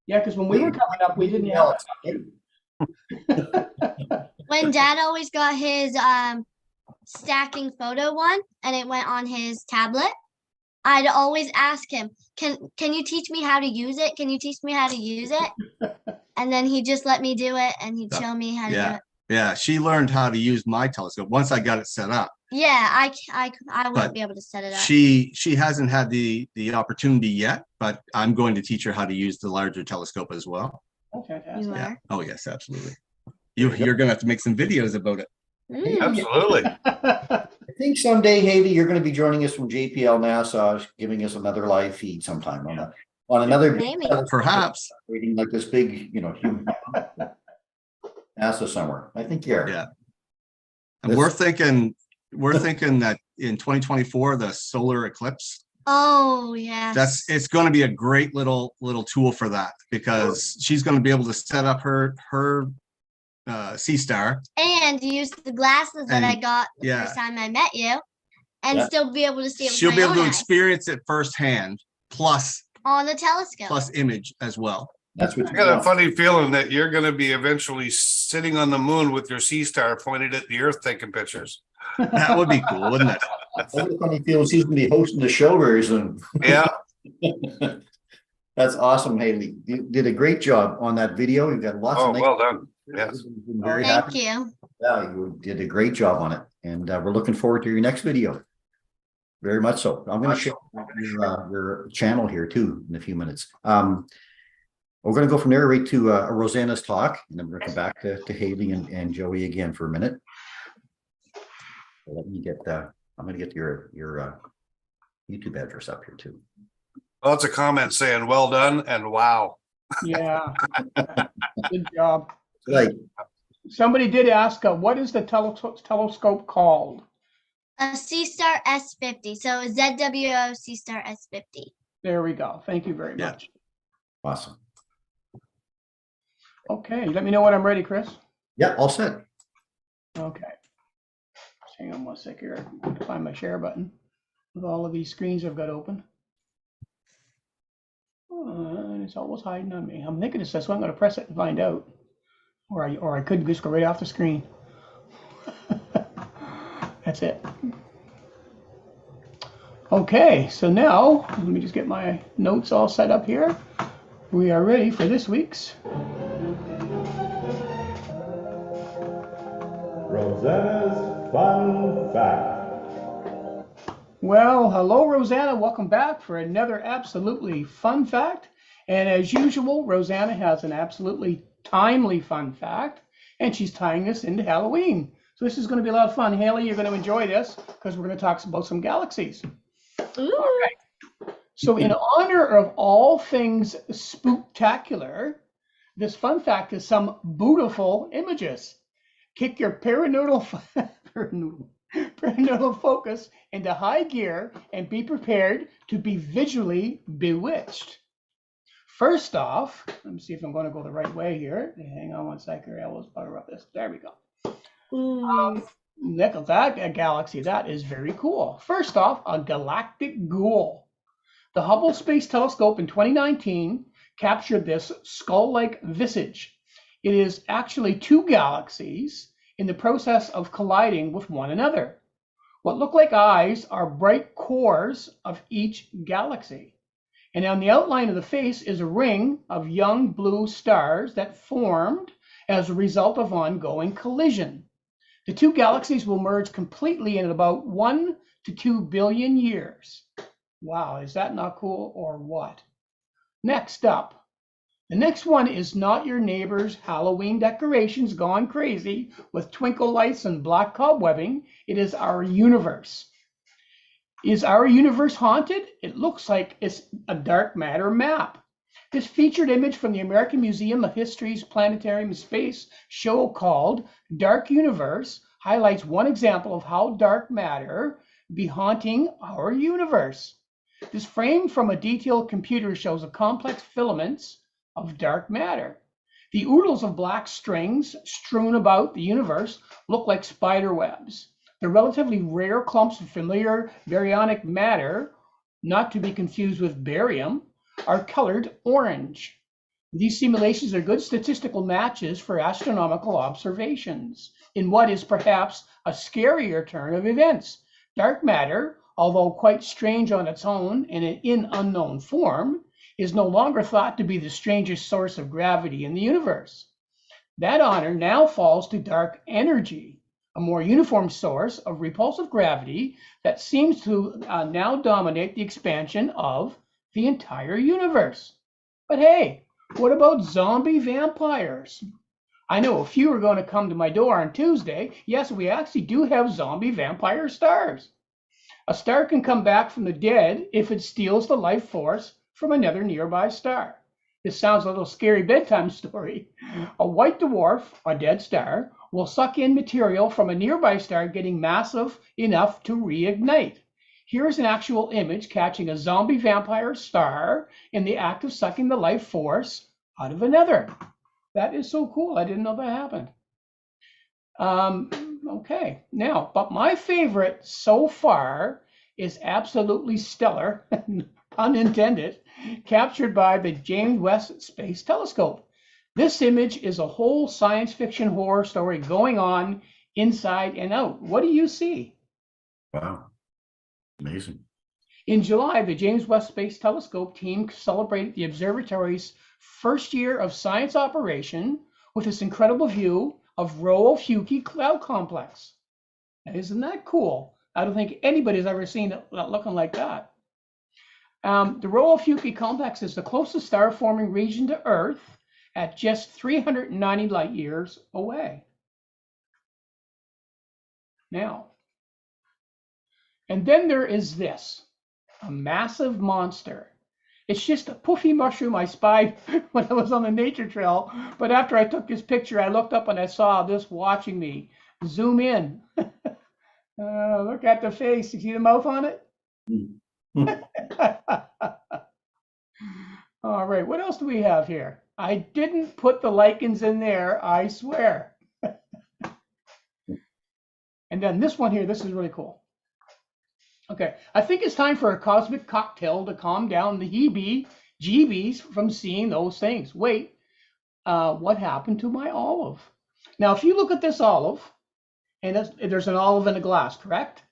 Yeah, because when we were coming up, we didn't have When Dad always got his stacking photo one and it went on his tablet, I'd always ask him, can you teach me how to use it? Can you teach me how to use it? And then he'd just let me do it, and he'd show me how to do Yeah. it. Yeah, she learned how to use my telescope once I got it set up. Yeah, I But wouldn't be able to set it up. She hasn't had the opportunity yet, but I'm going to teach her how to use the larger telescope as well. Oh, fantastic. You Yeah. are. Oh yes, absolutely. You're gonna have to make some videos about it. Mm. Absolutely. I think someday, Hayley, you're going to be joining us from JPL NASA, giving us another live feed sometime on another Maybe. Perhaps. reading like this big, human NASA somewhere. I think you're. Yeah. And we're thinking that in 2024, the solar eclipse, Oh yes. it's going to be a great little tool for that, because she's going to be able to set up her sea star. And use the glasses that I And- got the yeah. first time I met you, and Yeah. still be able to see it with She'll my be able own to eyes experience it firsthand, plus on the telescope. image as well. That's what I you got a want. funny feeling that you're going to be eventually sitting on the moon with your sea star pointed at the Earth taking pictures. That would be cool, wouldn't it? I got a funny feeling she's going to be hosting the show very soon. Yeah. That's awesome, Hayley. You did a great job on that video. You've got lots Oh, of nice. well done. Yes. Been very Thank happy. you. Yeah, you did a great job on it, and we're looking forward to your next video. Very much so. I'm going to share your channel here too in a few minutes. We're going to go from there right to Rosanna's talk, and then we're going to come back to Hayley and Joey again for a minute. Let me get. I'm going to get your YouTube address up here too. Lots of comments saying well done and wow. Yeah. Good job. Like, Somebody did ask, what is the telescope called? A C Star S50. So ZWO C Star S50. There we go. Thank you very Yeah. much. awesome. Okay, let me know when I'm ready, Chris. Yeah, all set. Okay. Hang on one sec here. I have to find my share button with all of these screens I've got open. And it's almost hiding on me. I'm thinking it's this one. I'm going to press it and find out. Or I could just go right off the screen. That's it. Okay, so now let me just get my notes all set up here. We are ready for this week's Rosanna's Fun Fact. Well, hello, Rosanna. Welcome back for another absolutely fun fact. And as usual, Rosanna has an absolutely timely fun fact, and she's tying us into Halloween. So this is going to be a lot of fun. Hayley, you're going to enjoy this because we're going to talk about some galaxies. Ooh. So in honor of all things spooktacular, this fun fact is some beautiful images. Kick your paranoidal Bring a little focus into high gear and be prepared to be visually bewitched. First off, let me see if I'm going to go the right way here. Hang on one second. I will butter up this. There we go. Look at that galaxy. That is very cool. First off, a galactic ghoul. The Hubble Space Telescope in 2019 captured this skull-like visage. It is actually two galaxies in the process of colliding with one another. What look like eyes are bright cores of each galaxy. And on the outline of the face is a ring of young blue stars that formed as a result of ongoing collision. The two galaxies will merge completely in about 1 to 2 billion years. Wow, is that not cool or what? Next up, the next one is not your neighbor's Halloween decorations gone crazy with twinkle lights and black cobwebbing. It is our universe. Is our universe haunted? It looks like it's a dark matter map. This featured image from the American Museum of History's Planetarium and Space show called Dark Universe highlights one example of how dark matter be haunting our universe. This frame from a detailed computer shows a complex filaments of dark matter. The oodles of black strings strewn about the universe look like spider webs. The relatively rare clumps of familiar baryonic matter, not to be confused with barium, are colored orange. These simulations are good statistical matches for astronomical observations in what is perhaps a scarier turn of events. Dark matter, although quite strange on its own and in unknown form, is no longer thought to be the strangest source of gravity in the universe. That honor now falls to dark energy, a more uniform source of repulsive gravity that seems to now dominate the expansion of the entire universe. But hey, what about zombie vampires? I know a few are going to come to my door on Tuesday. Yes, we actually do have zombie vampire stars. A star can come back from the dead if it steals the life force from another nearby star. This sounds a little scary bedtime story. A white dwarf, a dead star, will suck in material from a nearby star getting massive enough to reignite. Here's an actual image catching a zombie vampire star in the act of sucking the life force out of another. That is so cool. I didn't know that happened. Okay, now, but my favorite so far is absolutely stellar, pun intended, captured by the James Webb Space Telescope. This image is a whole science fiction horror story going on inside and out. What do you see? Wow. Amazing. In July, the James Webb Space Telescope team celebrated the observatory's first year of science operation with this incredible view of Rho-Fuki cloud complex. Now, isn't that cool? I don't think anybody's ever seen it looking like that. The Rho-Fuki complex is the closest star-forming region to Earth at just 390 light years away. Now, and then there is this, a massive monster. It's just a poofy mushroom I spied when I was on the nature trail, but after I took this picture, I looked up and I saw this watching me. Zoom in. Look at the face. You see the mouth on it? All right, what else do we have here? I didn't put the lichens in there, I swear. And then this one here, this is really cool. Okay, I think it's time for a cosmic cocktail to calm down the heebie-jeebies from seeing those things. Wait, what happened to my olive? Now, if you look at this olive, and there's an olive in a glass, correct?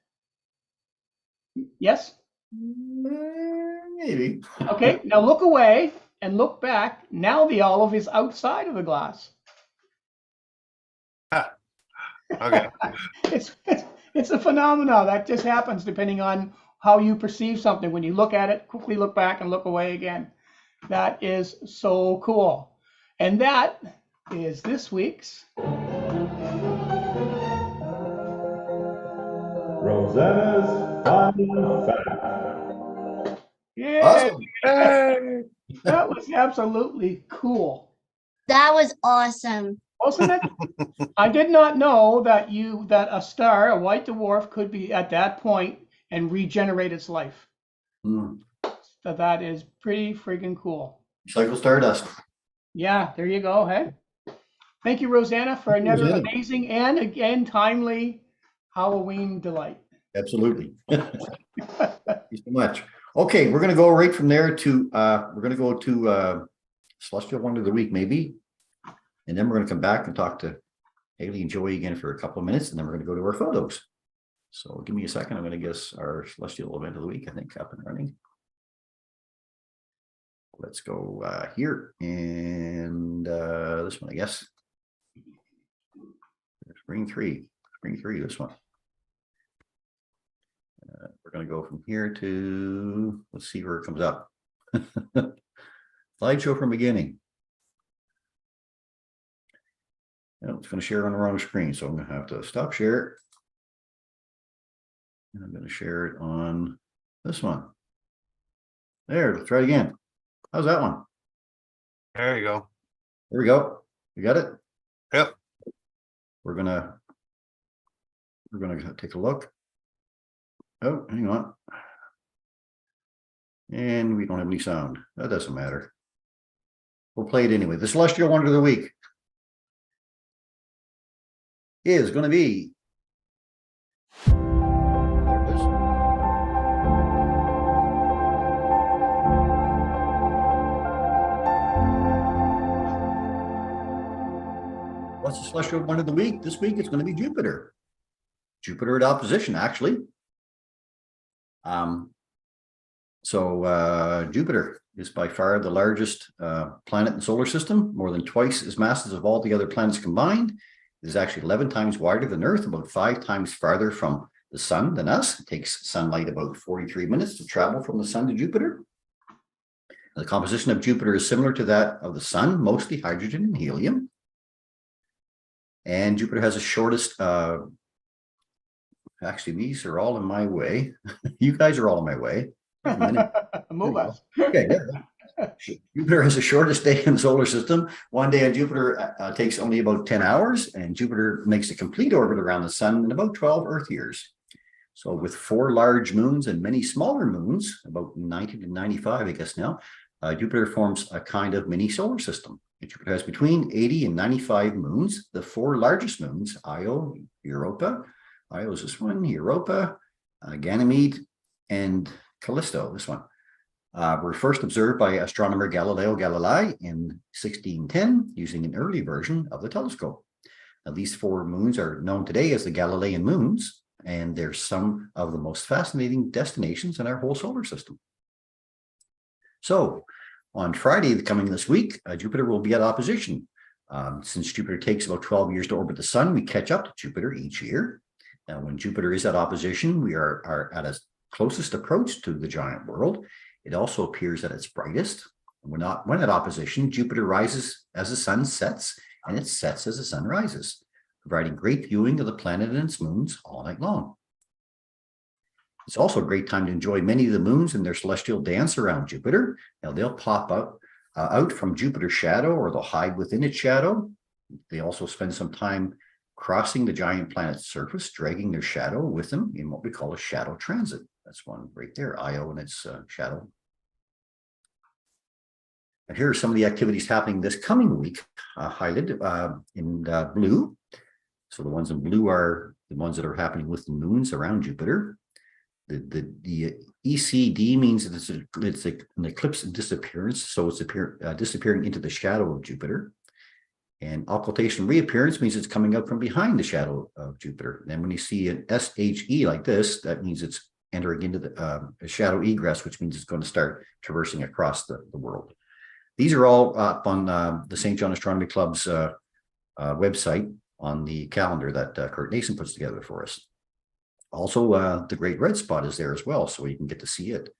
Yes? Maybe. Okay, now look away and look back. Now the olive is outside of the glass. Okay. It's a phenomenon that just happens depending on how you perceive something. When you look at it, quickly look back and look away again. That is so cool. And that is this week's Rosanna's Fun Fact. yeah. Awesome. Hey. That was absolutely cool. That was awesome. Wasn't it? I did not know that a star, a white dwarf, could be at that point and regenerate its life. Hmm. So that is pretty freaking cool. Cycle stardust. Yeah, there you go. Hey, thank you, Rosanna, for another Rosanna. amazing and again timely Halloween delight. Absolutely. Thank you so much. Okay, we're gonna go right from there to we're gonna go to Celestial Wonder of the Week, maybe. And then we're gonna come back and talk to Hayley and Joey again for a couple of minutes, and then we're gonna go to our photos. So give me a second. I'm gonna guess our Celestial Event of the Week, I think, up and running. Let's go here and this one, I guess. Spring three, this one. We're going to go from here to, let's see where it comes up. Slideshow from beginning. No, it's going to share on the wrong screen, so I'm going to have to stop share. And I'm going to share it on this one. There, let's try it again. How's that one? There you go. There we go. You got it? Yep. We're gonna take a look. Oh, hang on. And we don't have any sound. That doesn't matter. We'll play it anyway. The Celestial Wonder of the Week is going to be. There it is. What's the Celestial Wonder of the Week? This week it's going to be Jupiter. Jupiter at opposition, actually. Jupiter is by far the largest planet in the solar system, more than twice as massive as all the other planets combined. It is actually 11 times wider than Earth, about 5 times farther from the sun than us. It takes sunlight about 43 minutes to travel from the sun to Jupiter. The composition of Jupiter is similar to that of the sun, mostly hydrogen and helium. And Jupiter has the shortest, actually, these are all in my way. You guys are all in my way. Move us. Okay, yeah. Jupiter has the shortest day in the solar system. One day on Jupiter takes only about 10 hours, and Jupiter makes a complete orbit around the sun in about 12 Earth years. So with 4 large moons and many smaller moons, about 90 to 95, I guess now, Jupiter forms a kind of mini solar system. Jupiter has between 80 and 95 moons. The 4 largest moons, Io, Europa, Io is this one, Europa, Ganymede, and Callisto, this one, were first observed by astronomer Galileo Galilei in 1610 using an early version of the telescope. Now, these 4 moons are known today as the Galilean moons, and they're some of the most fascinating destinations in our whole solar system. So, on Friday coming this week, Jupiter will be at opposition. Since Jupiter takes about 12 years to orbit the sun, we catch up to Jupiter each year. Now, when Jupiter is at opposition, we are at its closest approach to the giant world. It also appears at its brightest. When at opposition, Jupiter rises as the sun sets, and it sets as the sun rises, providing great viewing of the planet and its moons all night long. It's also a great time to enjoy many of the moons in their celestial dance around Jupiter. Now, they'll pop out from Jupiter's shadow, or they'll hide within its shadow. They also spend some time crossing the giant planet's surface, dragging their shadow with them in what we call a shadow transit. That's one right there, Io and its shadow. And here are some of the activities happening this coming week, highlighted in blue. So the ones in blue are the ones that are happening with the moons around Jupiter. The ECD means that it's an eclipse and disappearance, so it's disappearing into the shadow of Jupiter. And occultation reappearance means it's coming out from behind the shadow of Jupiter. And when you see an SHE like this, that means it's entering into the shadow egress, which means it's going to start traversing across the world. These are all up on the St. John Astronomy Club's website on the calendar that Kurt Nason puts together for us. Also, the Great Red Spot is there as well, so you can get to see it.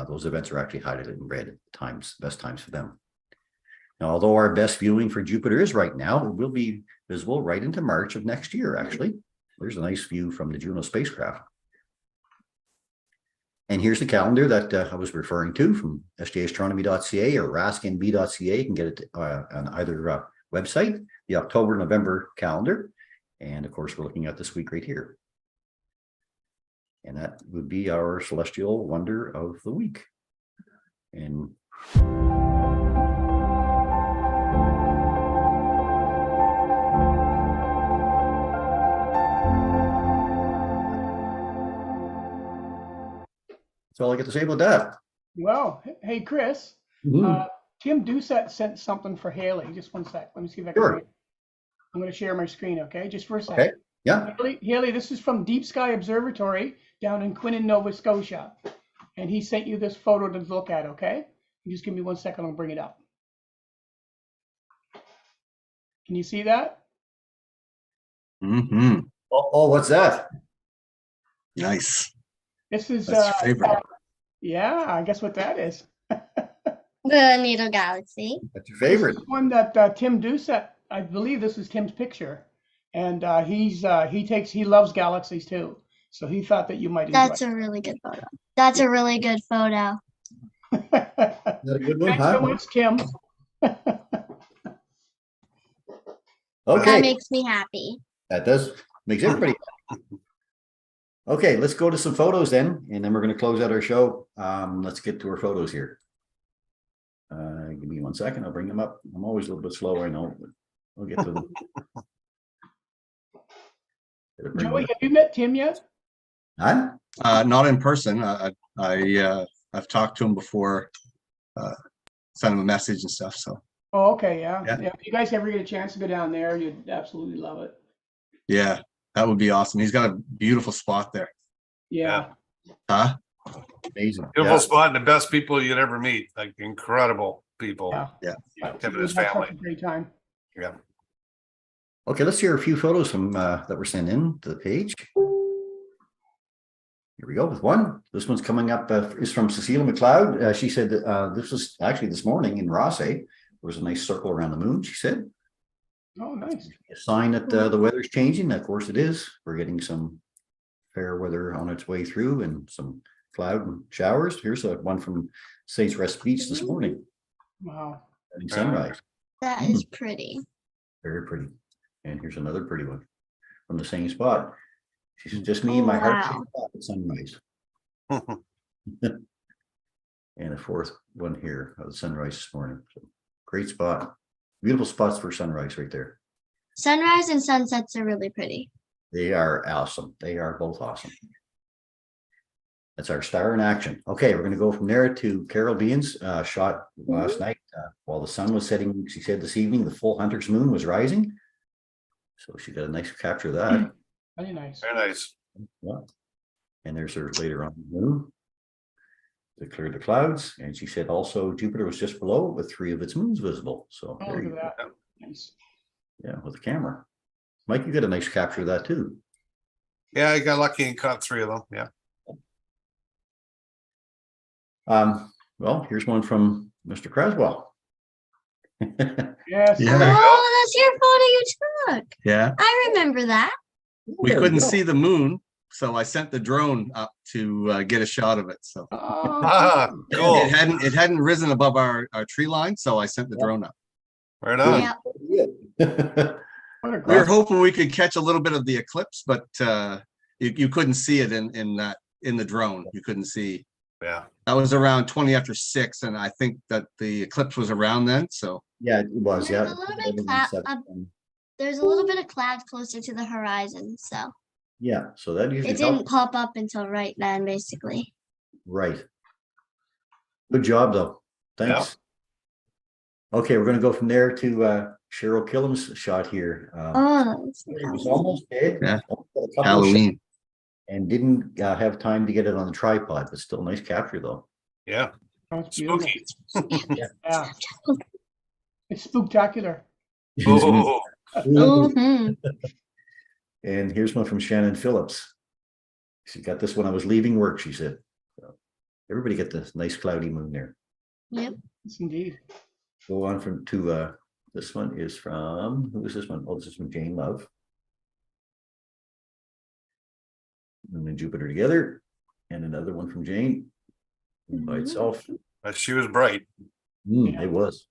Those events are actually highlighted in red times, best times for them. Now, although our best viewing for Jupiter is right now, it will be visible right into March of next year, actually. There's a nice view from the Juno spacecraft. And here's the calendar that I was referring to from sjastronomy.ca or raskinb.ca. You can get it on either website, the October, November calendar. And of course, we're looking at this week right here. And that would be our celestial wonder of the week. And that's all I get to say about that. Well, hey, Chris, Mhm. Tim Doucette sent something for Haley. Just one sec. Let me see if I can. Sure. bring it. I'm going to share my screen, okay? Just for a Okay. second. Yeah. Haley, this is from Deep Sky Observatory down in Quinnan, Nova Scotia. And he sent you this photo to look at, okay? You just give me 1 second, I'll bring it up. Can you see that? Hmm. Oh, what's that? Nice. This is, That's your favorite. yeah, I guess what that is. The Needle Galaxy. That's your This favorite. is one that Tim Doucette, I believe this is Tim's picture. And he loves galaxies too. So he thought that you might enjoy That's a really good photo. That's a really good photo. it. Is that a good one, Thanks so huh? much, Tim. That Okay, makes me happy. that does, makes everybody happy. Okay, let's go to some photos then, and then we're gonna close out our show. Let's get to our photos here. Give me 1 second, I'll bring them up. I'm always a little bit slow, I know, but we'll get to them. Gotta bring Joey, them have you met Tim yet? up. Not in person. I've talked to him before, sent him a message and stuff. So Oh, okay, yeah. Yeah. If you guys ever get a chance to go down there, you'd absolutely love it. yeah, that would be awesome. He's got a beautiful spot there. Yeah. Huh? Amazing. Beautiful Yeah. spot and the best people you'd ever meet, like incredible people. Yeah. Yeah. Him and his We'd have such family. a great time. Yeah. Okay, let's hear a few photos from that were sent in to the page. Here we go with one. This one's coming up is from Cecilia McLeod. She said that this was actually this morning in Rossay. There was a nice circle around the moon, she said. Oh, nice. A sign that the weather's changing. Of course it is. We're getting some fair weather on its way through and some cloud and showers. Here's one from Saints Rest Beach this morning. Wow. Having sunrise. That is pretty. Very pretty. And here's another pretty one from the same spot. She said, just me and my heart Wow. at sunrise. And a fourth one here of the sunrise this morning. So, great spot. Beautiful spots for sunrise right there. Sunrise and sunsets are really pretty. They are awesome. They are both awesome. That's our star in action. Okay, we're going to go from there to Carol Bean's shot last night while the sun was setting. She said this evening the full hunter's moon was rising. So she got a nice capture of that. Very nice. Very nice. Yeah. And there's her later on the moon. To clear the clouds. And she said also Jupiter was just below it with 3 of its moons visible. So Oh, there look you at go. that. Nice. Yeah, with the camera. Mike, you got a nice capture of that too. Yeah, I got lucky and caught 3 of them. Yeah. Well, here's one from Mr. Craswell. Yes. Yeah. Oh, that's your photo you took. Yeah. I remember that. We There couldn't go. see the moon, so I sent the drone up to get a shot of it. So Oh, Ah, cool. it hadn't risen above our tree line, so I sent the drone up. Right on. Yeah. what a We were great. hoping we could catch a little bit of the eclipse, but you couldn't see it in the drone. You couldn't see. Yeah. That was around 20 after 6, and I think that the eclipse was around then. So Yeah, it was. There's Yeah. a little bit There's a little bit of cloud closer to the horizon, so Yeah, so that usually it didn't helps. pop up until right then, basically. Right. Good job, though. Thanks. Okay, we're going to go from there to Cheryl Killam's shot here. Oh, that's It was almost dead. Yeah. Almost got a couple of Halloween. shots and didn't have time to get it on the tripod, but still nice capture though. Yeah. That's beautiful. Spooky. Yeah. It's spooktacular. Oh, Mhm. And here's one from Shannon Phillips. She got this when I was leaving work, she said. So everybody get this nice cloudy moon there. Yep. Yes, indeed. Go on from to this one is from, who is this one? Oh, this is from Jane Love. Moon and Jupiter together. And another one from Jane by itself. she was bright. It was.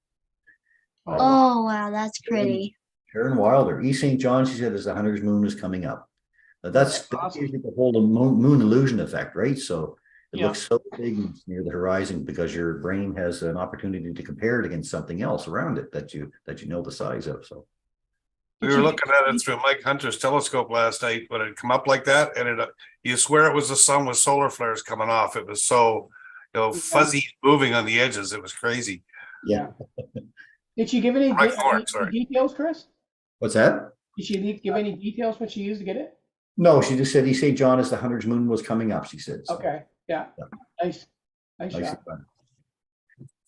Oh, wow, that's pretty. Sharon Wilder, East St. John, she said, as the hunter's moon is coming up. But that's Awesome. usually the whole moon illusion effect, right? So it Yeah. looks so big near the horizon because your brain has an opportunity to compare it against something else around it that you know the size of. So We were looking at it through Mike Hunter's telescope last night when it come up like that, and you swear it was the sun with solar flares coming off. It was so, fuzzy, moving on the edges. It was crazy. yeah. Did she give any Mike Thorne, sorry. details, Chris? What's that? Did she give any details what she used to get it? No, she just said East St. John as the hunter's moon was coming up, she said. So. Okay, yeah, nice shot.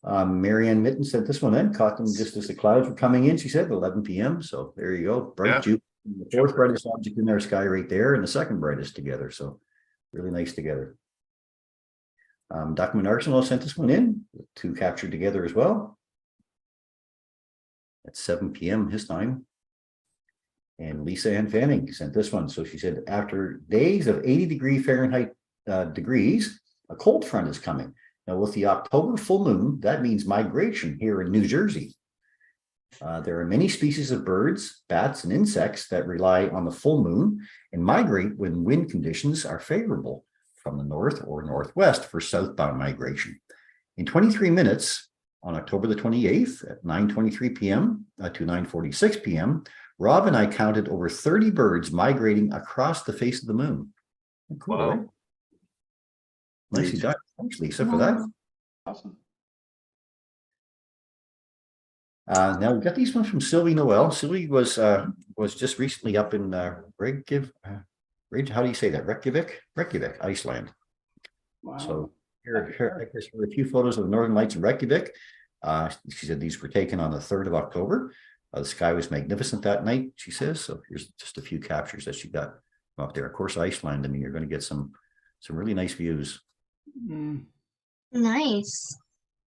Marianne Mitten sent this one in, caught them just as the clouds were coming in, she said, 11 p.m. So there you go. Bright Yeah. Jupiter, the fourth brightest object in our sky right there, and the second brightest together. So really nice together. Document Arsenal sent this one in, two captured together as well. At 7 p.m. his time. And Lisa Ann Fanning sent this one. So she said, after days of 80-degree Fahrenheit degrees, a cold front is coming. Now, with the October full moon, that means migration here in New Jersey. There are many species of birds, bats, and insects that rely on the full moon and migrate when wind conditions are favorable from the north or northwest for southbound migration. In 23 minutes, on October the 28th at 9:23 p.m. To 9:46 p.m., Rob and I counted over 30 birds migrating across the face of the moon. Cool, Wow. right? Nicely done. Thanks, Lisa, for that. Awesome. Now we've got these ones from Sylvie Noel. Sylvie was just recently up in Reykjavik. How do you say that? Reykjavik, Iceland. Wow. So here are a few photos of the Northern Lights in Reykjavik. She said these were taken on the 3rd of October. The sky was magnificent that night, she says. So here's just a few captures that she got up there. Of course, Iceland, I mean, you're going to get some really nice views. Mm, Nice.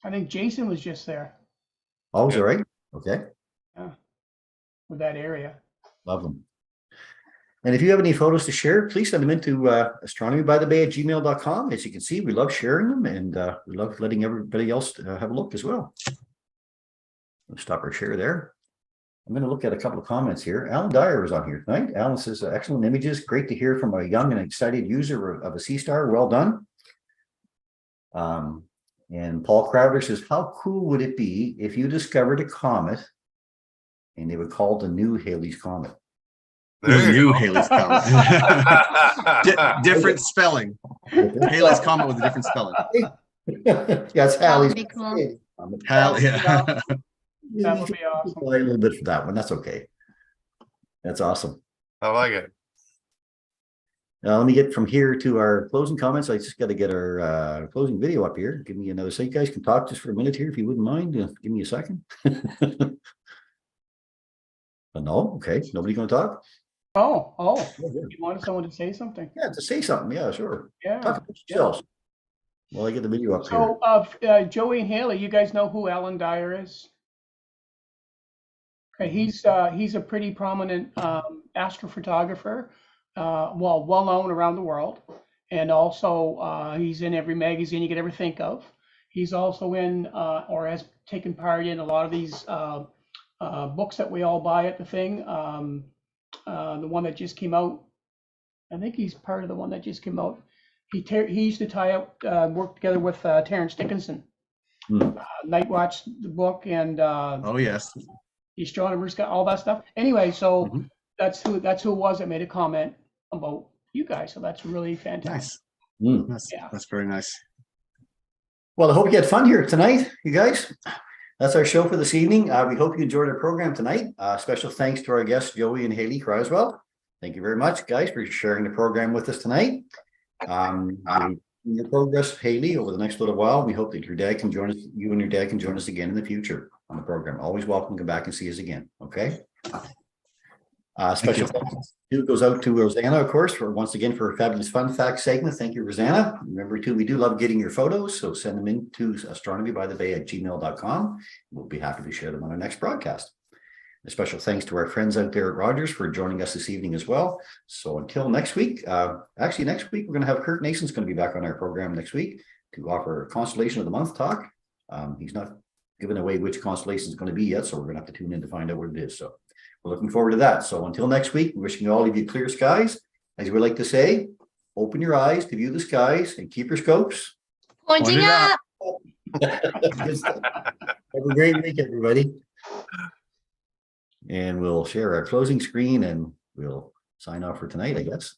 I think Jason was just there Oh, is that right? Okay, with that area. love them. And if you have any photos to share, please send them into astronomybythebay@gmail.com. As you can see, we love sharing them, and we love letting everybody else have a look as well. Let's stop our share there. I'm going to look at a couple of comments here. Alan Dyer was on here tonight. Alan says, excellent images. Great to hear from a young and excited user of a sea star. Well done. And Paul Crowder says, how cool would it be if you discovered a comet and they would call the new Halley's Comet? There you New go. Haley's Comet. Different spelling. Haley's Comet with a different spelling. Yes, Halley's. That'd be cool. Hal, yeah. That would be awesome. A little bit for that one. That's okay. That's awesome. I like it. Now, let me get from here to our closing comments. I just got to get our closing video up here. Give me another second. You guys can talk just for a minute here if you wouldn't mind. Give me a second. No? Okay. Nobody going to talk? Oh, you wanted someone to say something? Yeah, to say something. Yeah, sure. Yeah. Talk about yourselves. Well, I get the video up here. So, Joey and Haley, you guys know who Alan Dyer is? Okay, he's a pretty prominent astrophotographer, well known around the world, and also he's in every magazine you could ever think of. He's also in or has taken part in a lot of these books that we all buy at the thing. The one that just came out, I think he's part of the one that just came out. He used to work together with Terrence Dickinson. Night Watch, the book, and Oh, yes. the Astronomer's got all that stuff. Anyway, so that's who it was that made a comment about you guys. So that's really fantastic. Nice. Yeah. That's very nice. Well, I hope you had fun here tonight, you guys. That's our show for this evening. We hope you enjoyed our program tonight. Special thanks to our guests, Joey and Haley Croswell. Thank you very much, guys, for sharing the program with us tonight. Your progress, Haley, over the next little while. We hope that your dad can join us. You and your dad can join us again in the future on the program. Always welcome to come back and see us again. Okay. Special thanks goes out to Rosanna, of course, for once again for a fabulous fun fact segment. Thank you, Rosanna. Remember too, we do love getting your photos, so send them in to astronomybythebay@gmail.com. We'll be happy to share them on our next broadcast. A special thanks to our friends out there at Rogers for joining us this evening as well. So until next week, actually next week, we're going to have Kurt Nason's going to be back on our program next week to offer a Constellation of the Month talk. He's not given away which constellation is going to be yet, so we're going to have to tune in to find out what it is. So we're looking forward to that. So until next week, wishing all of you clear skies. As we like to say, open your eyes to view the skies and keep your scopes. Pointing Point it up. Good stuff. Have a great week, everybody. And we'll share our closing screen and we'll sign off for tonight, I guess.